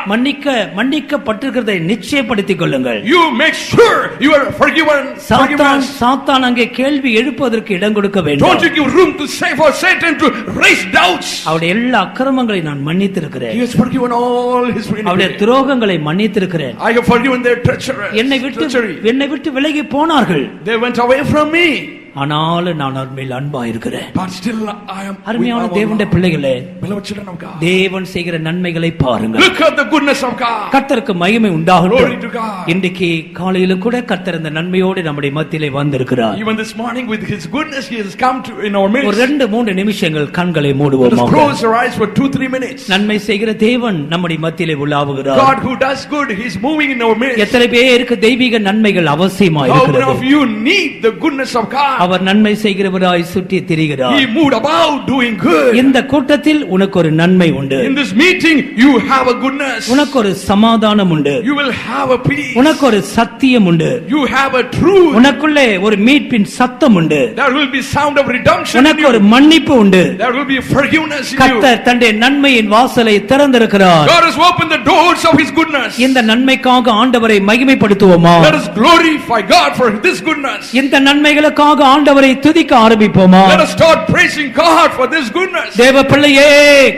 மன்னிக்கப்பட்டிருக்கிறதை நிச்சயப்படுத்திக் கொள்ளுங்கள். You make sure you are forgiven. சாத்தான் அங்கே கேள்வி எழுப்புவதற்கு இடம் கொடுக்க வேண்டும். Don't you give room to say for Satan to raise doubts. அவருடைய எல்லா அக்கிரமங்களை நான் மன்னித்திருக்கிறேன். He has forgiven all his அவருடைய iniquity. துரோகங்களை மன்னித்திருக்கிறேன். I have forgiven their treachery. என்னை விட்டு விலகி போனார்கள். They went away from me. ஆனாலும் நான் அவர் மேல் அன்பா இருக்கிறேன். But still I am. அருமையான தேவனுடைய பிள்ளைகளே, Beloved children of God, தேவன் செய்கிற நன்மைகளை பாருங்கள். look at the goodness of God. கர்த்தருக்கு மகிமை உண்டாகட்டும். Glory to God. இன்றைக்கு காலையில கூட கர்த்தர் இந்த நன்மையோடு நம்முடைய மத்தியிலே வந்திருக்கிறார். Even this morning with his goodness he has come to in our midst. ஒரு 2-3 நிமிஷங்கள் கண்களை Let us மூடுவோம். close our eyes for 2-3 minutes. நன்மை செய்கிற தேவன் நம்முடைய மத்தியிலே உலாவுகிறார். God who does good, he is moving in our midst. எத்தனை பேருக்கு தெய்வீக நன்மைகள் அவசியமா How many இருக்கிறது? of you need the goodness of God? அவர் நன்மை செய்கிறவராய் சுற்றி திரிகிறார். He moved about doing good. இந்த கூட்டத்தில் உனக்கு ஒரு நன்மை உண்டு. In this meeting you have a goodness. உனக்கு ஒரு சமாதானம் உண்டு. You will have a peace. உனக்கு ஒரு சத்தியம் உண்டு. You have a truth. உனக்குள்ளே ஒரு மீட்பின் சத்தம் உண்டு. There will be sound of redemption in உனக்கு you. ஒரு மன்னிப்பு உண்டு. There will be forgiveness in you. கர்த்தர் தன்னுடைய நன்மையின் வாசலை திறந்திருக்கிறார். God has opened the doors of his goodness. இந்த நன்மைக்காக ஆண்டவரை மகிமைப்படுத்துவோமா? Let us glorify God for this goodness. இந்த நன்மைகளுக்காக ஆண்டவரை துதிக்க ஆரம்பிப்போமா? Let us start praising God for this goodness. தேவ பிள்ளையே,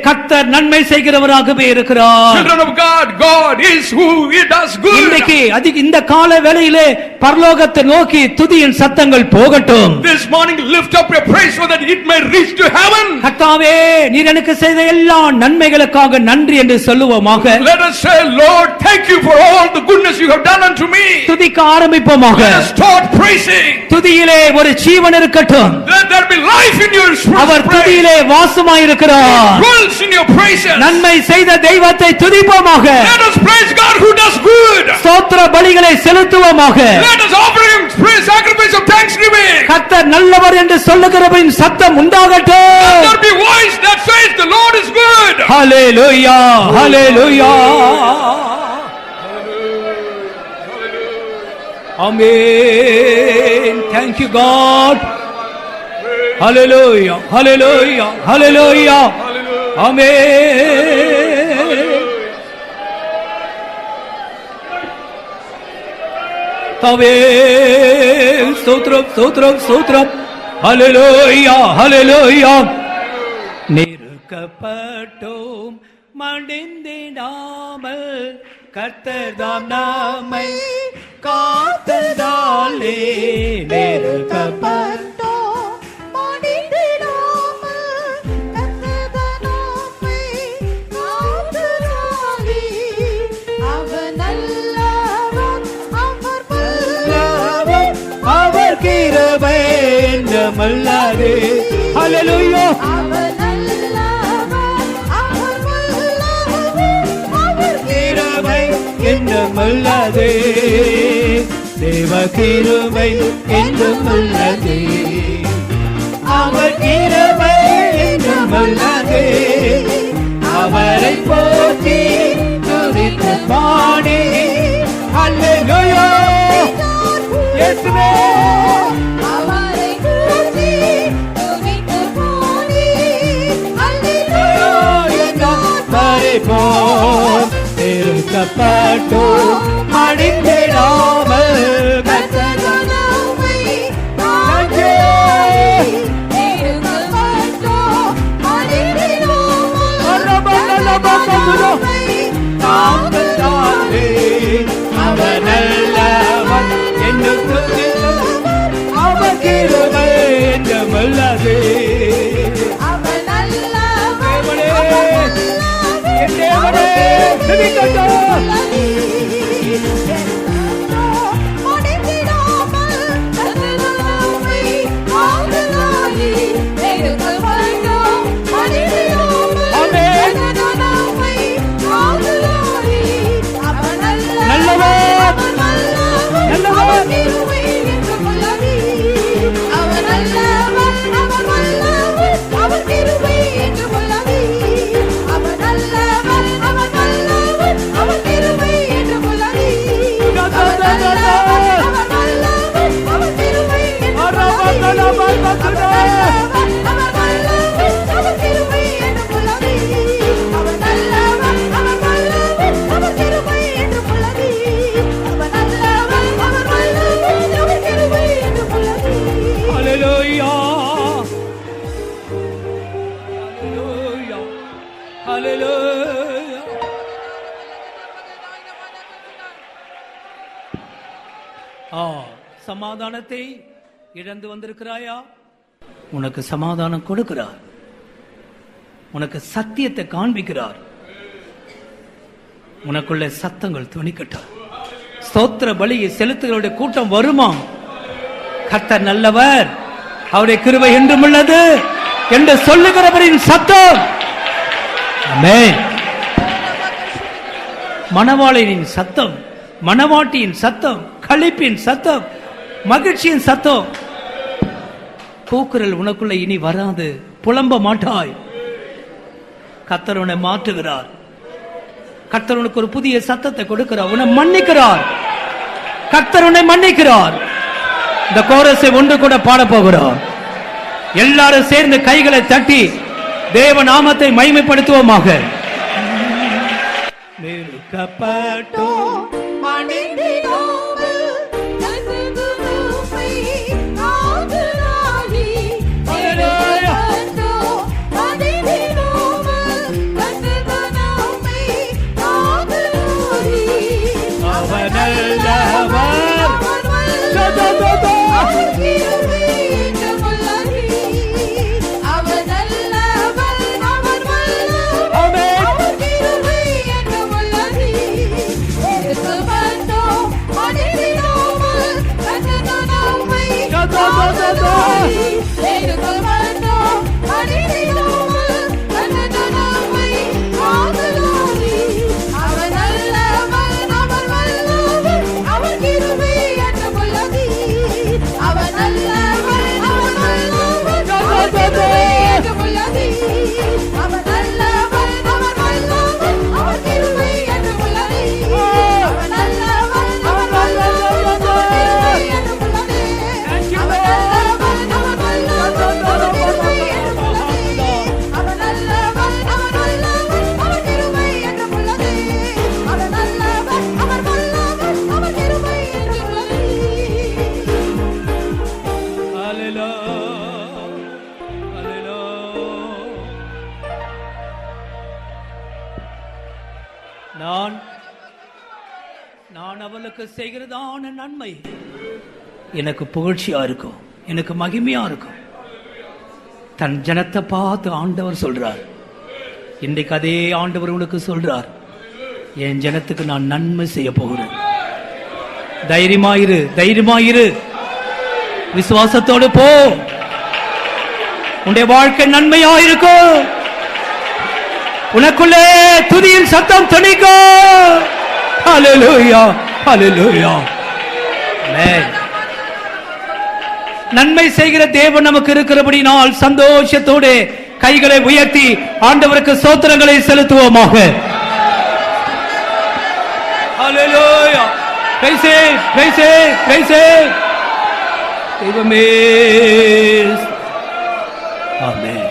கர்த்தர் நன்மை செய்கிறவராகவே இருக்கிறார். Children of God, God is who he does good. இன்றைக்கு இந்த கால வேளையிலே பரலோகத்தை நோக்கி துதியின் சத்தங்கள் போகட்டும். This morning lift up your praise so that it may reach to heaven. கர்த்தாவே, நீர் எனக்கு செய்த எல்லா நன்மைகளுக்காக நன்றி என்று சொல்லுவோமாக. Let us say, Lord, thank you for all the goodness you have done unto me. துதிக்க ஆரம்பிப்போமாக. Let us start praising. துதியிலே ஒரு ஜீவன் இருக்கட்டும். Let there be life in your spirit. அவர் துதியிலே வாசமாய் இருக்கிறார். Dwells in your praises. நன்மை செய்த தெய்வத்தை துதிப்போமாக. Let us praise God who does good. ஸ்தோத்திர பலிகளை செலுத்துவோமாக. Let us offer him praise sacrifice of thanksgiving. கர்த்தர் நல்லவர் என்று சொல்லுகிறவரின் சத்தம் உண்டாகட்டும். Let there be voice that says the Lord is good. Hallelujah, hallelujah. Amen. Thank you, God. Hallelujah, hallelujah, hallelujah. Amen. Tave stotram stotram stotram. Hallelujah, hallelujah. நெருக்கப்பட்டோம் மடிந்திடாமல் கர்த்தர்தாம் நம்மை காத்ததாலே நெருக்கப்பட்டோம் மடிந்திடாமல் கர்த்தர்தாம் நம்மை காத்ததாலே அவர் நல்லவர் அவர் வல்லவர் அவர் கிருபை என்றுமுள்ளது. Hallelujah. அவர் நல்லவர் அவர் வல்லவர் அவர் கிருபை என்றுமுள்ளது. தேவ கிருபை என்றுமுள்ளது. அவர் கிருபை என்றுமுள்ளது. அவரை போற்றி துதித்து பாடி ஹல்லேலூயா இயேசுவே அவரை போற்றி துதித்து பாடி அல்லேலூயா பரிபூர்ண நெருக்கப்பட்டோம் மடிந்திடாமல் கர்த்தர் நம்மை நன்றி. நெருக்கப்பட்டோம் மடிந்திடாமல் காத்ததாலே அவர் நல்லவர் என்று துதிப்போம். அவர் கிருபை என்றுமுள்ளது. அவர் நல்லவர் தேவனே, என் தேவனே, துதிக்கட்டும். Hallelujah. Hallelujah. Hallelujah. சமாதானத்தை இழந்து வந்திருக்கிறாயா? உனக்கு சமாதானம் கொடுக்கிறார். உனக்கு சத்தியத்தை காண்பிக்கிறார். உனக்குள்ள சத்தங்கள் துணிக்கட்டும். ஸ்தோத்திர பலியை செலுத்துகிறவருடைய கூட்டம் வருமா? கர்த்தர் நல்லவர், அவருடைய கிருபை என்றும் உள்ளது என்று சொல்லுகிறவரின் சத்தம். ஆமென். மணவாளனின் சத்தம், மணவாட்டியின் சத்தம், களிப்பின் சத்தம், மகிழ்ச்சியின் சத்தம். கூக்குரல் உனக்குள்ள இனி வராது. புலம்ப மாட்டாய். கர்த்தர் உன்னை மாற்றுகிறார். கர்த்தர் உனக்கு ஒரு புதிய சத்தத்தை கொடுக்கிறார். உன்னை மன்னிக்கிறார். கர்த்தர் உன்னை மன்னிக்கிறார். இந்த கோரஸை ஒன்று கூட பாட போகிறோம். எல்லாரும் சேர்ந்து கைகளை தட்டி தேவ நாமத்தை மகிமைப்படுத்துவோமாக. நெருக்கப்பட்டோம் மடிந்திடாமல் கர்த்தருமை காதலாகி நெருக்கப்பட்டோம் மடிந்திடாமல் கர்த்தருமை காதலாகி அவர் நல்லவர். அவர் கிருபை என்றுமுள்ளது. அவர் நல்லவர் அவர் வல்லவர் அவர் கிருபை என்றுமுள்ளது. நான் அவளுக்கு செய்கிறதான நன்மை எனக்கு புகழ்ச்சியா இருக்கும், எனக்கு மகிமையா இருக்கும். தன் ஜனத்தை பார்த்து ஆண்டவர் சொல்றார். இன்றைக்கு அதே ஆண்டவர் உனக்கு சொல்றார், என் ஜனத்துக்கு நான் நன்மை செய்ய போகிறேன். தைரியமாயிரு, தைரியமாயிரு, விசுவாசத்தோடு போ. உன்னுடைய வாழ்க்கை நன்மையாயிருக்கும். உனக்குள்ளே துதியின் சத்தம் துணிக்கும். ஹல்லேலூயா, ஹல்லேலூயா. ஆமென். நன்மை செய்கிற தேவன் நமக்கு இருக்கிறபடினால் சந்தோஷத்தோடு கைகளை உயர்த்தி ஆண்டவருக்கு ஸ்தோத்திரங்களை செலுத்துவோமாக. ஹல்லேலூயா. Praise Him, praise Him, praise Him. தெய்வமே. ஆமென்.